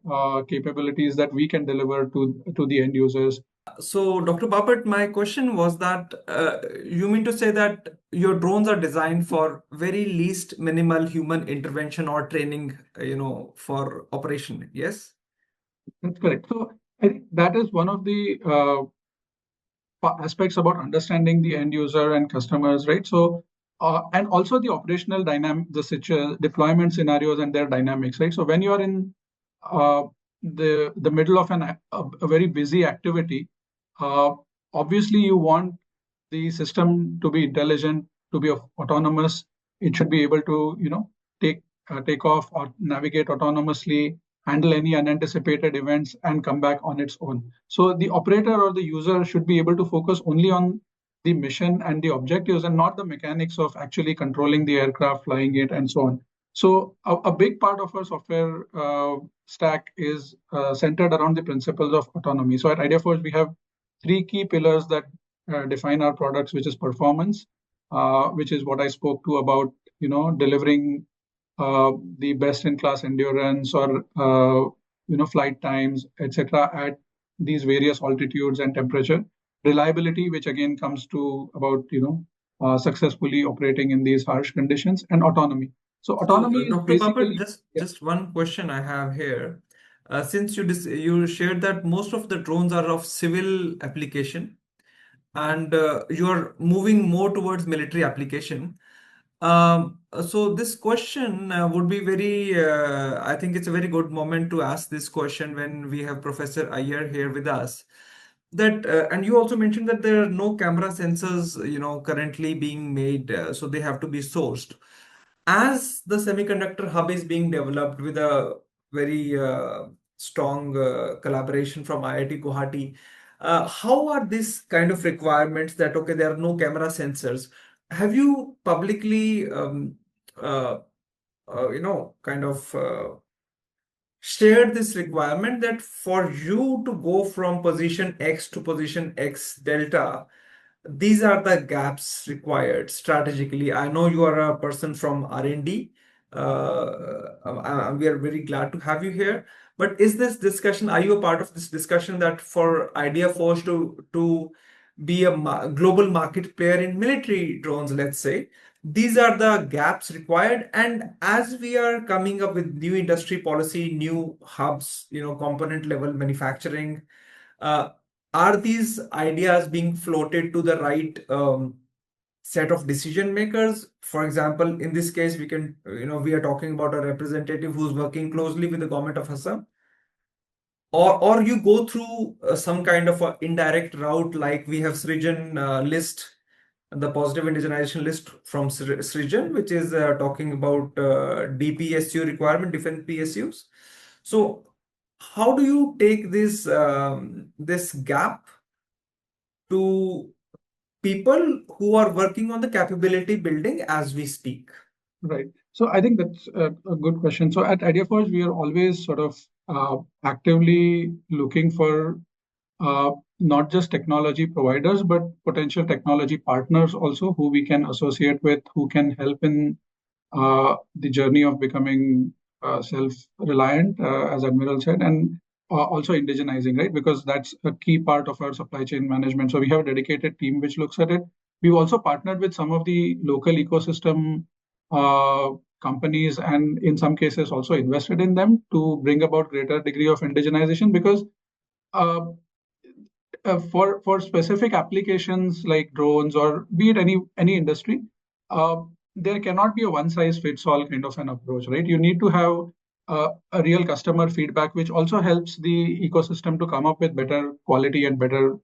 capabilities that we can deliver to the end users. So, Dr. Bapat, my question was that you mean to say that your drones are designed for very least minimal human intervention or training, for operation, yes? That's correct. So I think that is one of the aspects about understanding the end user and customers, right? So, and also the operational dynamic, the deployment scenarios and their dynamics, right? So when you are in the middle of a very busy activity, obviously you want the system to be intelligent, to be autonomous. It should be able to, take off or navigate autonomously, handle any unanticipated events, and come back on its own. So the operator or the user should be able to focus only on the mission and the objectives and not the mechanics of actually controlling the aircraft, flying it, and so on. So a big part of our software stack is centered around the principles of autonomy. So at IdeaForce, we have 3 key pillars that define our products, which is performance, which is what I spoke to about, delivering the best-in-class endurance or flight times, etc., at these various altitudes and temperature. Reliability, which again comes to about successfully operating in these harsh conditions, and autonomy. So autonomy is Dr. basically Bapat, just one question I have here. Since you shared that most of the drones are of civil application, and you are moving more towards military application. So this question would be I think it's a very good moment to ask this question when we have Professor Iyer here with us. That and you also mentioned that there are no camera sensors, currently being made, so they have to be sourced. As the semiconductor hub is being developed with a very strong collaboration from IIT Guwahati, how are these kind of requirements that, okay, there are no camera sensors? Have you publicly, uh, kind of shared this requirement that for you to go from position X to position X delta, these are the gaps required strategically? I know you are a person from R&D, We are very glad to have you here. But is this discussion, are you a part of this discussion that for Idea Force to be a global market player in military drones, let's say, these are the gaps required? And as we are coming up with new industry policy, new hubs, component level manufacturing, are these ideas being floated to the right set of decision makers? For example, in this case, we are talking about a representative who's working closely with the government of Assam, or you go through some kind of a indirect route, like we have Srijan list, the Positive Indigenization List from Srijan, which is talking about DPSU requirement, different PSUs. So how do you take this gap to people who are working on the capability building as we speak? Right. So I think that's a good question. So at IdeaForge, we are always sort of actively looking for not just technology providers, but potential technology partners also who we can associate with, who can help in the journey of becoming self-reliant, as Admiral said, and also indigenizing, right? Because that's a key part of our supply chain management. So we have a dedicated team which looks at it. We've also partnered with some of the local ecosystem companies, and in some cases also invested in them to bring about greater degree of indigenization, because for specific applications like drones or be it any industry, there cannot be a one size fits all kind of an approach, right? You need to have a real customer feedback, which also helps the ecosystem to come up with better quality and better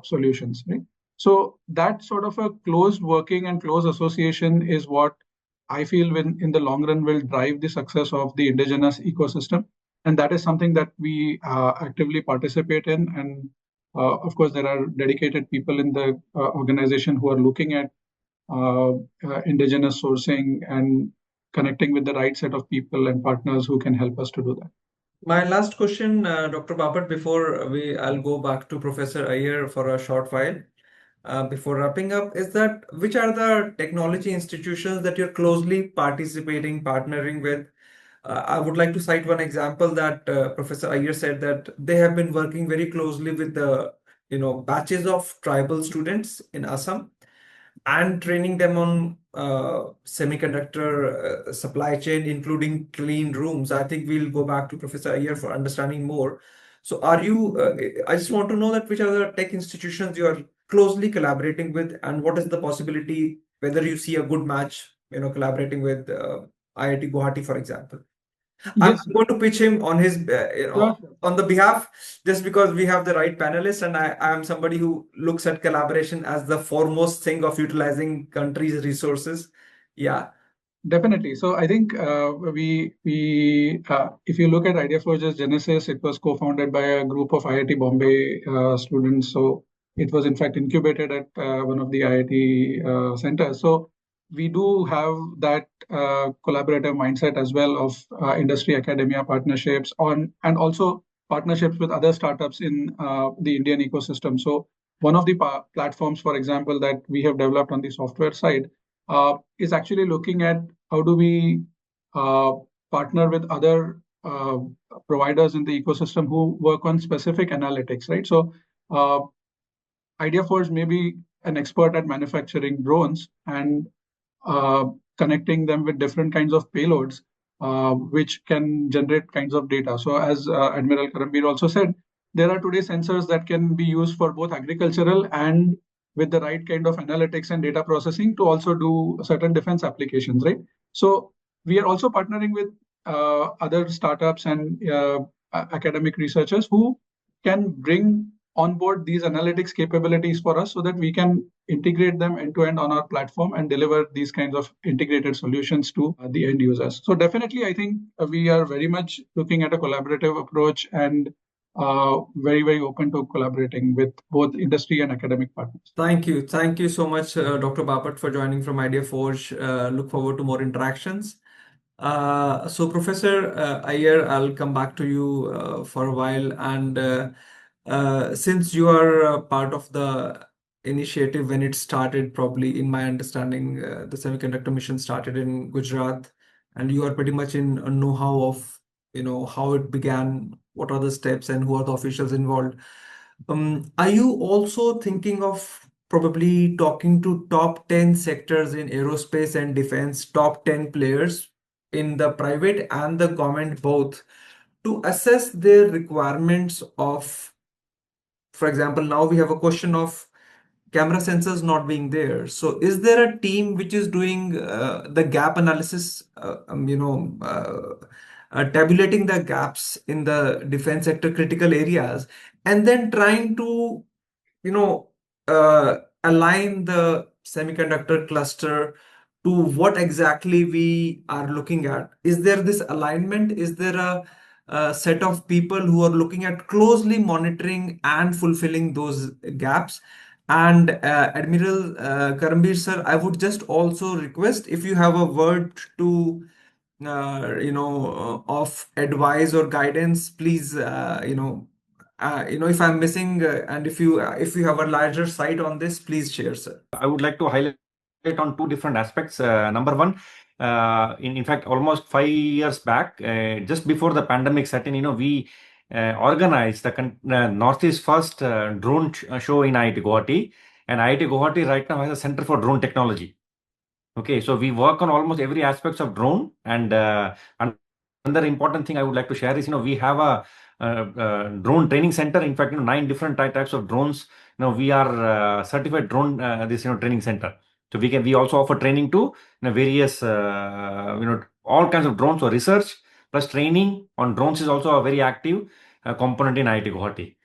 solutions, right? So that sort of a close working and close association is what I feel in the long run will drive the success of the indigenous ecosystem. And that is something that we actively participate in. And of course, there are dedicated people in the organization who are looking at indigenous sourcing and connecting with the right set of people and partners who can help us to do that. My last question, Dr. Bapat, before I'll go back to Professor Iyer for a short while. Before wrapping up, is that which are the technology institutions that you're closely participating, partnering with? I would like to cite one example that Professor Iyer said that they have been working very closely with the batches of tribal students in Assam and training them on semiconductor supply chain, including clean rooms. I think we'll go back to Professor Iyer for understanding more. So are you, I just want to know that which are the tech institutions you are closely collaborating with, and what is the possibility, whether you see a good match, collaborating with IIT Guwahati, for example. Yes. I'm going to pitch him on his, Sure. on the behalf, just because we have the right panelists, and I am somebody who looks at collaboration as the foremost thing of utilizing countries' resources. Yeah. Definitely. So I think if you look at IdeaForge's genesis, it was co-founded by a group of IIT Bombay students. So it was in fact incubated at one of the IIT centers. So we do have that collaborative mindset as well of industry academia partnerships and also partnerships with other startups in the Indian ecosystem. So one of the platforms, for example, that we have developed on the software side is actually looking at how do we partner with other providers in the ecosystem who work on specific analytics, right? So IdeaForge may be an expert at manufacturing drones and connecting them with different kinds of payloads, which can generate kinds of data. So as Admiral Karambir also said, there are today sensors that can be used for both agricultural and with the right kind of analytics and data processing to also do certain defense applications, right? So we are also partnering with other startups and academic researchers who can bring on board these analytics capabilities for us so that we can integrate them end to end on our platform and deliver these kinds of integrated solutions to the end users. So definitely, I think we are very much looking at a collaborative approach and very, very open to collaborating with both industry and academic partners. Thank you. Thank you so much, Dr. Bapat, for joining from IdeaForge. Look forward to more interactions. So Professor Iyer, I'll come back to you for a while. And since you are part of the initiative when it started, probably in my understanding, the semiconductor mission started in Gujarat and you are pretty much in a know-how of, how it began, what are the steps, and who are the officials involved. Are you also thinking of probably talking to top 10 sectors in aerospace and defense, top 10 players in the private and the government both, to assess their requirements of, for example, now we have a question of camera sensors not being there. So is there a team which is doing the gap analysis, tabulating the gaps in the defense sector critical areas, and then trying to, align the semiconductor cluster to what exactly we are looking at? Is there this alignment? Is there a set of people who are looking at closely monitoring and fulfilling those gaps? And Admiral Karambir sir, I would just also request if you have a word to, of advice or guidance, please, if I'm missing, and if you have a larger sight on this, please share, sir. I would like to highlight on two different aspects. Number one, in fact, almost 5 years back, just before the pandemic set in, we organized the Northeast first drone show in IIT Guwahati. And IIT Guwahati right now has a center for drone technology. Okay, so we work on almost every aspects of drone. And another important thing I would like to share is, we have a drone training center. In fact, 9 different types of drones. We are certified drone training center. So we also offer training to various all kinds of drones. So research plus training on drones is also a very active component in IIT Guwahati.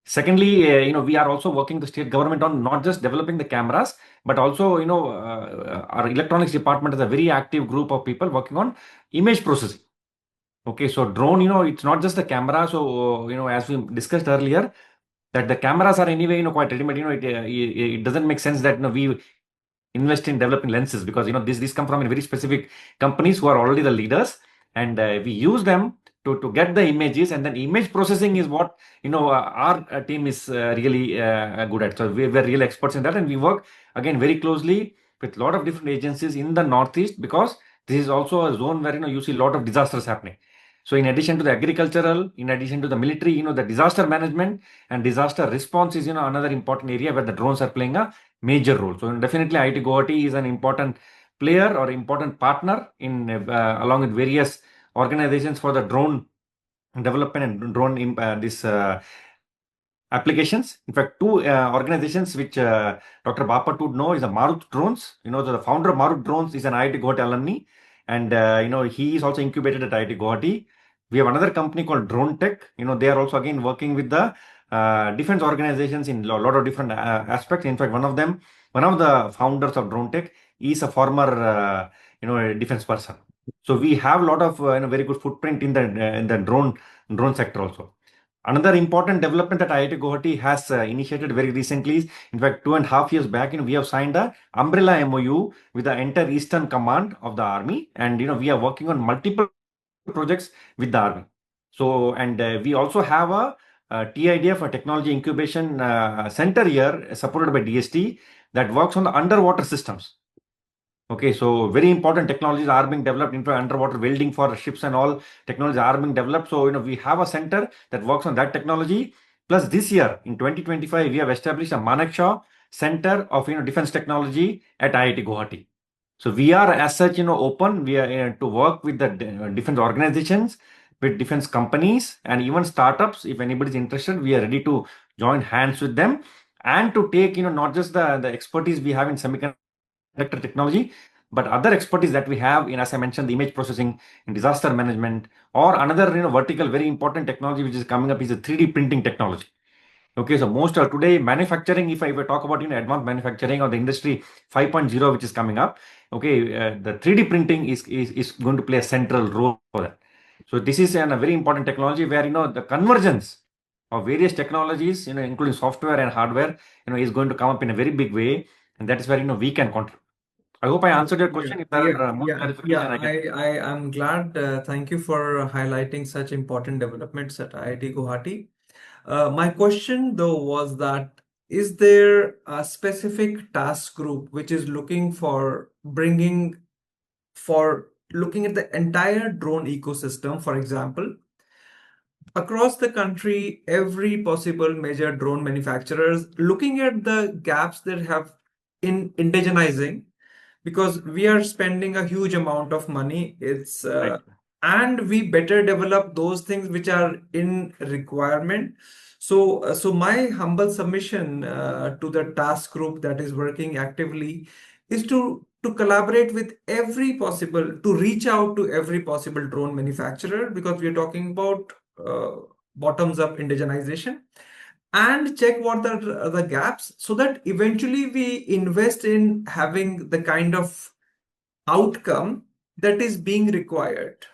Secondly, we are also working the state government on not just developing the cameras, but also, our electronics department is a very active group of people working on image processing. Okay, so drone, it's not just the camera. So, as we discussed earlier, that the cameras are anyway, quite ready-made. It doesn't make sense that we invest in developing lenses, because these come from very specific companies who are already the leaders, and we use them to get the images, and then image processing is what our team is really good at. So we're really experts in that, and we work again very closely with a lot of different agencies in the Northeast, because this is also a zone where you see a lot of disasters happening. So in addition to the agricultural, in addition to the military, the disaster management and disaster response is another important area where the drones are playing a major role. So definitely IIT Guwahati is an important player or important partner in along with various organizations for the drone development and drone applications. In fact, 2 organizations which Dr. Bapat would know is the Marut Drones. The founder of Marut Drones is an IIT Guwahati alumni, and he is also incubated at IIT Guwahati. We have another company called Drone Tech. They are also again working with the defense organizations in a lot of different aspects. In fact, one of the founders of Drone Tech is a former defense person. So we have a lot of very good footprint in the drone sector also. Another important development that IIT Guwahati has initiated very recently is, in fact, 2.5 years back, we have signed a umbrella MOU with the entire Eastern Command of the Army, and we are working on multiple projects with the Army. So, and we also have a TIDF, a Technology Incubation Center here, supported by DST, that works on the underwater systems. Okay, so very important technologies are being developed into underwater welding for ships, and all technologies are being developed. So, we have a center that works on that technology. Plus, this year in 2025, we have established a Manekshaw Center of Defense Technology at IIT Guwahati. So we are as such open. We are to work with the defense organizations, with defense companies, and even startups. If anybody is interested, we are ready to join hands with them and to take not just the expertise we have in semiconductor technology, but other expertise that we have in, as I mentioned, the image processing, in disaster management, or another vertical very important technology which is coming up is the 3D printing technology. Okay, so most of today manufacturing, if I talk about advanced manufacturing or the industry 5.0 which is coming up, okay, the 3D printing is going to play a central role for that. So this is a very important technology where the convergence of various technologies, including software and hardware, is going to come up in a very big way, and that is where we can contribute. I hope I answered your question. If there are more clarification, I'm glad. Thank you for highlighting such important developments at IIT Guwahati. My question though was that, is there a specific task group which is looking for bringing for looking at the entire drone ecosystem, for example, across the country, every possible major drone manufacturers looking at the gaps they have in indigenizing, because we are spending a huge amount of money. Right. And we better develop those things which are in requirement. So my humble submission to the task group that is working actively is to collaborate with every possible, to reach out to every possible drone manufacturer, because we are talking about bottoms up indigenization, and check what are the gaps, so that eventually we invest in having the kind of outcome that is being required.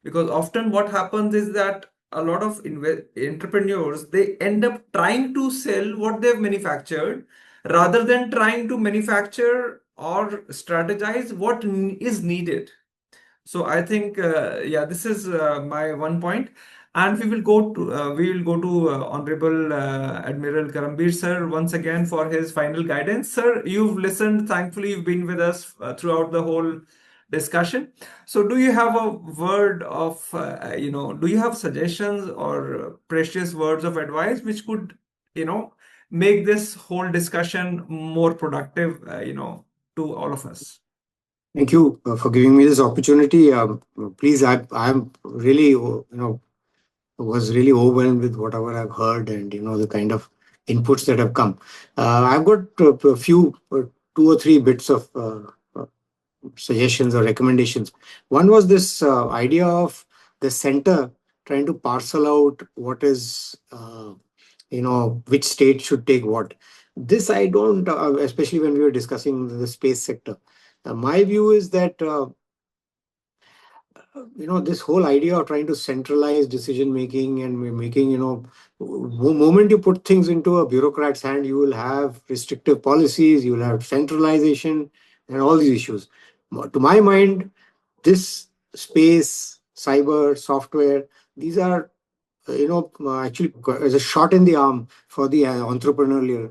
Because often what happens is that a lot of entrepreneurs, they end up trying to sell what they've manufactured rather than trying to manufacture or strategize what is needed. So I think, yeah, this is my one point. And we will go to Honorable Admiral Karambir sir once again for his final guidance. Sir, you've listened. Thankfully, you've been with us throughout the whole discussion. So, do you have a word of, do you have suggestions or precious words of advice which could, make this whole discussion more productive, to all of us? Thank you for giving me this opportunity. Please, I'm really, was really overwhelmed with whatever I've heard and, the kind of inputs that have come. I've got a few, 2 or 3 bits of suggestions or recommendations. One was this idea of the center trying to parcel out what is, which state should take what. This I don't, especially when we were discussing the space sector. My view is that this whole idea of trying to centralize decision making and making, moment you put things into a bureaucrat's hand, you will have restrictive policies, you will have centralization and all these issues. To my mind, this space, cyber, software, these are, actually as a shot in the arm for the entrepreneurial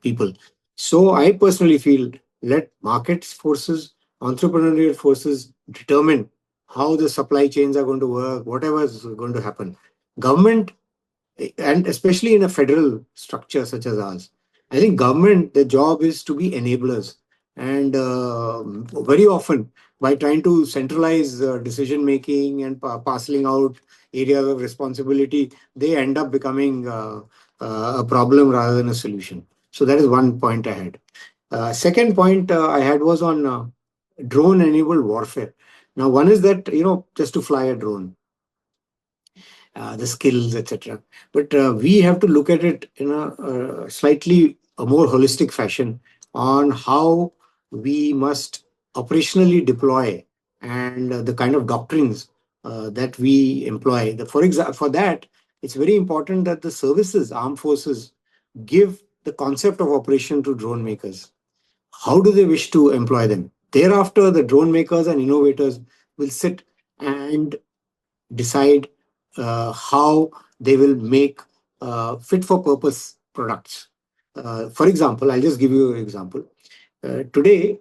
people. So I personally feel, let markets forces, entrepreneurial forces determine how the supply chains are going to work, whatever is going to happen. Government, and especially in a federal structure such as ours, I think government, the job is to be enablers. And very often, by trying to centralize decision making and parceling out areas of responsibility, they end up becoming a problem rather than a solution. So that is one point I had. Second point I had was on drone-enabled warfare. Now, one is that, just to fly a drone, the skills, etc. But we have to look at it in a slightly a more holistic fashion on how we must operationally deploy and the kind of doctrines that we employ. For example, for that, it's very important that the services, armed forces, give the concept of operation to drone makers. How do they wish to employ them? Thereafter, the drone makers and innovators will sit and decide how they will make fit for purpose products. For example, I'll just give you an example. Today,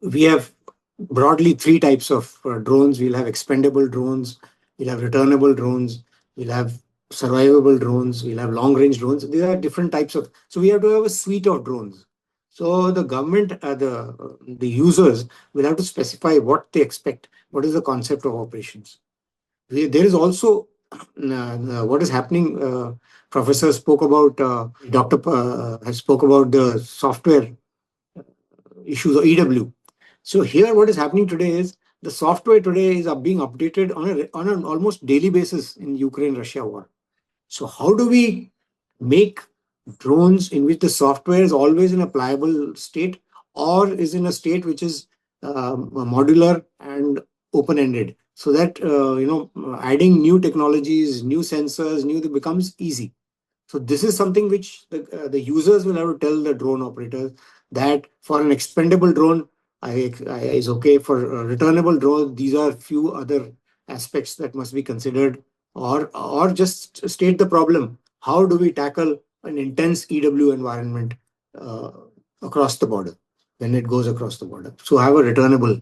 we have broadly 3 types of drones. We'll have expendable drones, we'll have returnable drones, we'll have survivable drones, we'll have long range drones. These are different types of, so we have to have a suite of drones. So the government, the users will have to specify what they expect, what is the concept of operations. There is also what is happening. Professor spoke about, Dr. Has spoke about the software issues of EW. So here, what is happening today is the software today is being updated on an almost daily basis in Ukraine-Russia war. So how do we make drones in which the software is always in a pliable state or is in a state which is modular and open-ended, so that adding new technologies, new sensors, becomes easy. So this is something which the users will have to tell the drone operators that for an expendable drone, is okay. For a returnable drone, these are few other aspects that must be considered, or just state the problem. How do we tackle an intense EW environment across the border? when it goes across the border. So have a returnable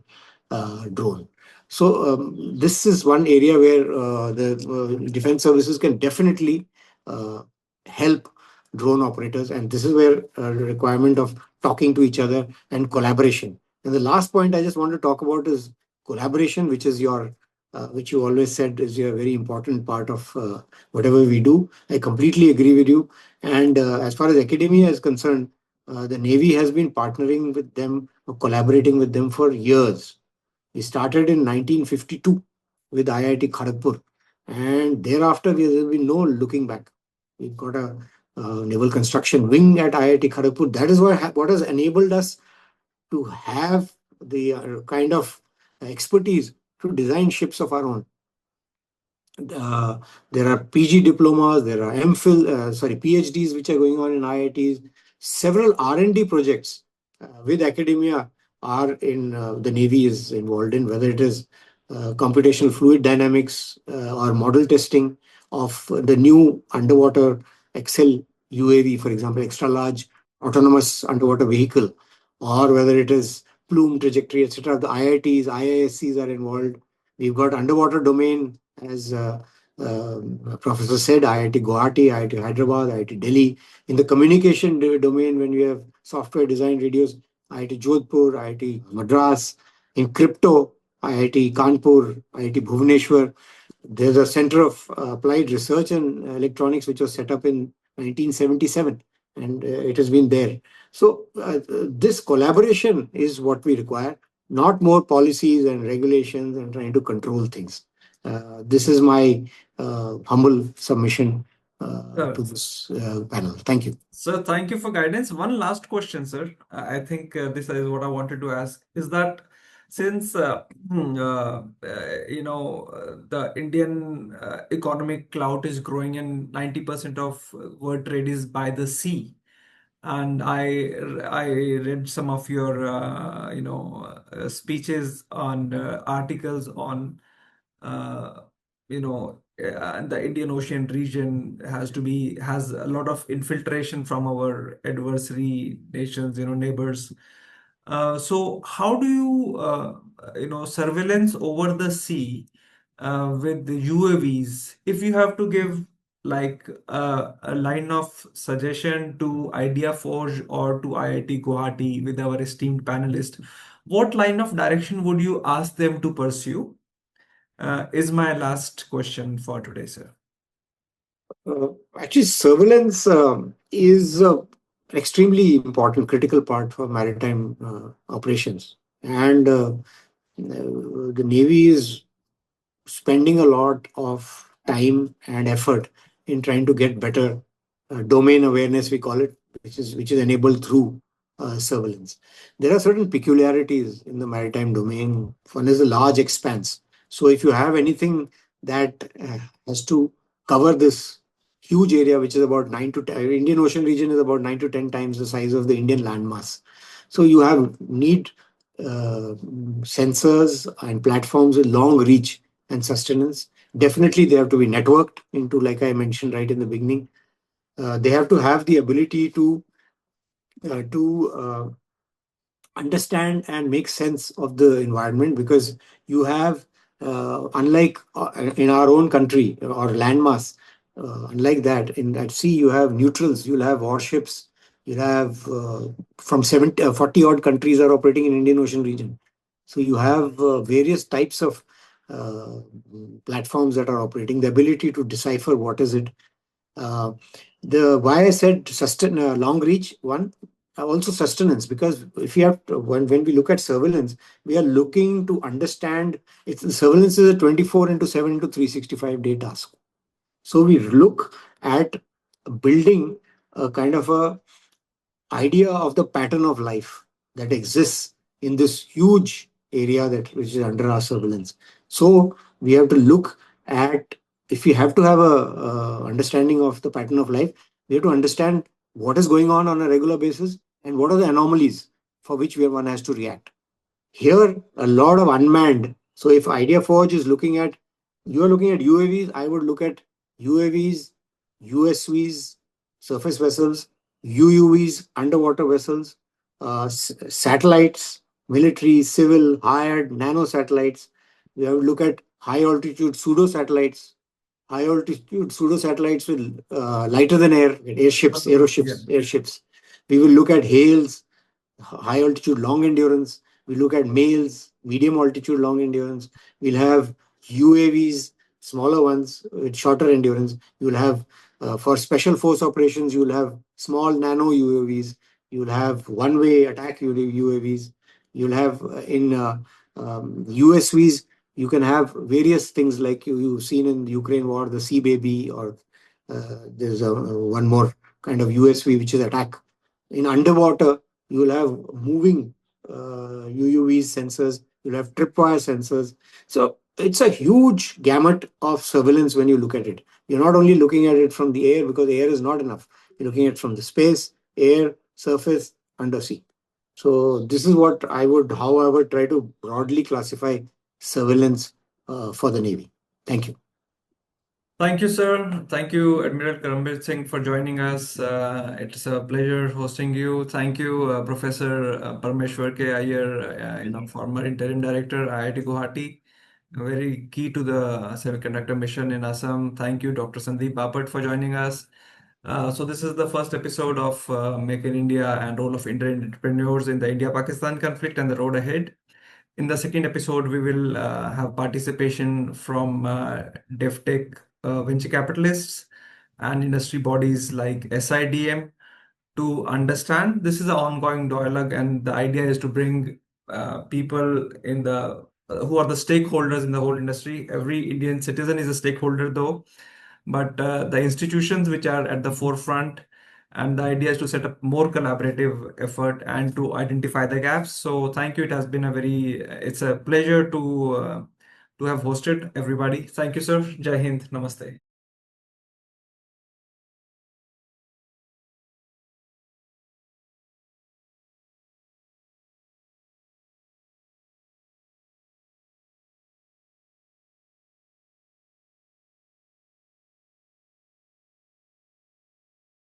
drone. So this is one area where the defense services can definitely help drone operators, and this is where the requirement of talking to each other and collaboration. And the last point I just want to talk about is collaboration, which is your which you always said is a very important part of whatever we do. I completely agree with you. And as far as academia is concerned, the Navy has been partnering with them, collaborating with them for years. We started in 1952 with IIT Kharagpur, and thereafter there has been no looking back. We've got a naval construction wing at IIT Kharagpur. That is what has enabled us to have the kind of expertise to design ships of our own. There are PG diplomas, there are PhDs which are going on in IITs. Several R&D projects with academia are in the Navy is involved in, whether it is computational fluid dynamics or model testing of the new underwater XL UAV, for example, extra large autonomous underwater vehicle, or whether it is plume trajectory, etc. The IITs, IISCs are involved. We've got underwater domain, as Professor said, IIT Guwahati, IIT Hyderabad, IIT Delhi. In the communication domain, when we have software design radios, IIT Jodhpur, IIT Madras. In crypto, IIT Kanpur, IIT Bhubaneswar. There's a Center of Applied Research and Electronics, which was set up in 1977, and it has been there. So this collaboration is what we require, not more policies and regulations and trying to control things. This is my humble submission to this panel. Thank you. Sir, thank you for guidance. One last question, sir. I think this is what I wanted to ask, is that since the Indian economic clout is growing and 90% of world trade is by the sea, and I read some of your speeches on articles on the Indian Ocean region has a lot of infiltration from our adversary nations, neighbors. So how do you surveillance over the sea with the UAVs? If you have to give like a line of suggestion to Idea Forge or to IIT Guwahati with our esteemed panelist, what line of direction would you ask them to pursue? Is my last question for today, sir. Actually, surveillance is an extremely important, critical part for maritime operations. And the Navy is spending a lot of time and effort in trying to get better domain awareness, we call it, which is enabled through surveillance. There are certain peculiarities in the maritime domain. One is a large expanse. So if you have anything that has to cover this huge area, which is about 9 to 10, Indian Ocean region is about 9 to 10 times the size of the Indian landmass. So you need sensors and platforms with long reach and sustenance. Definitely, they have to be networked into, like I mentioned right in the beginning. They have to have the ability to understand and make sense of the environment, because you have, unlike in our own country or landmass, unlike that, in at sea, you have neutrals, you'll have warships, you'll have from 40 odd countries are operating in Indian Ocean region. So you have various types of platforms that are operating, the ability to decipher what is it. The why I said long reach, one, also sustenance, because if you have to, when we look at surveillance, we are looking to understand surveillance is a 24 into 7 into 365-day task. So we look at building a kind of a idea of the pattern of life that exists in this huge area which is under our surveillance. So we have to look at, if we have to have a understanding of the pattern of life, we have to understand what is going on a regular basis and what are the anomalies for which one has to react. Here, a lot of unmanned. So if Idea Forge is looking at, you are looking at UAVs, I would look at UAVs, USVs, surface vessels, UUVs, underwater vessels, satellites, military, civil, hired, nano satellites. We have to look at high altitude pseudo satellites. High altitude pseudo satellites will lighter than airships, airships. We will look at hails, high altitude long endurance. We look at males, medium altitude long endurance. We'll have UAVs, smaller ones with shorter endurance. You'll have for special force operations, you'll have small nano UAVs. You'll have one-way attack UAVs. You'll have USVs. You can have various things like you've seen in the Ukraine war, the Sea Baby, or there's one more kind of USV which is attack. In underwater, you will have moving UUV sensors, you'll have tripwire sensors. So it's a huge gamut of surveillance when you look at it. You're not only looking at it from the air, because air is not enough. You're looking at it from the space, air, surface, undersea. So this is what I would, however, try to broadly classify surveillance for the Navy. Thank you. Thank you, sir. Thank you, Admiral Karambir Singh, for joining us. It's a pleasure hosting you. Thank you, Professor Parmeshwar K. Iyer, former interim director, IIT Guwahati, very key to the semiconductor mission in Assam. Thank you, Dr. Sandeep Bapat, for joining us. So this is the first episode of Make in India and role of Indian entrepreneurs in the India-Pakistan conflict and the road ahead. In the second episode, we will have participation from DevTech venture capitalists and industry bodies like SIDM to understand. This is an ongoing dialogue, and the idea is to bring people in the who are the stakeholders in the whole industry. Every Indian citizen is a stakeholder, though, but the institutions which are at the forefront, and the idea is to set up more collaborative effort and to identify the gaps. So thank you. It has been it's a pleasure to have hosted everybody. Thank you, sir. Jai Hind. Namaste.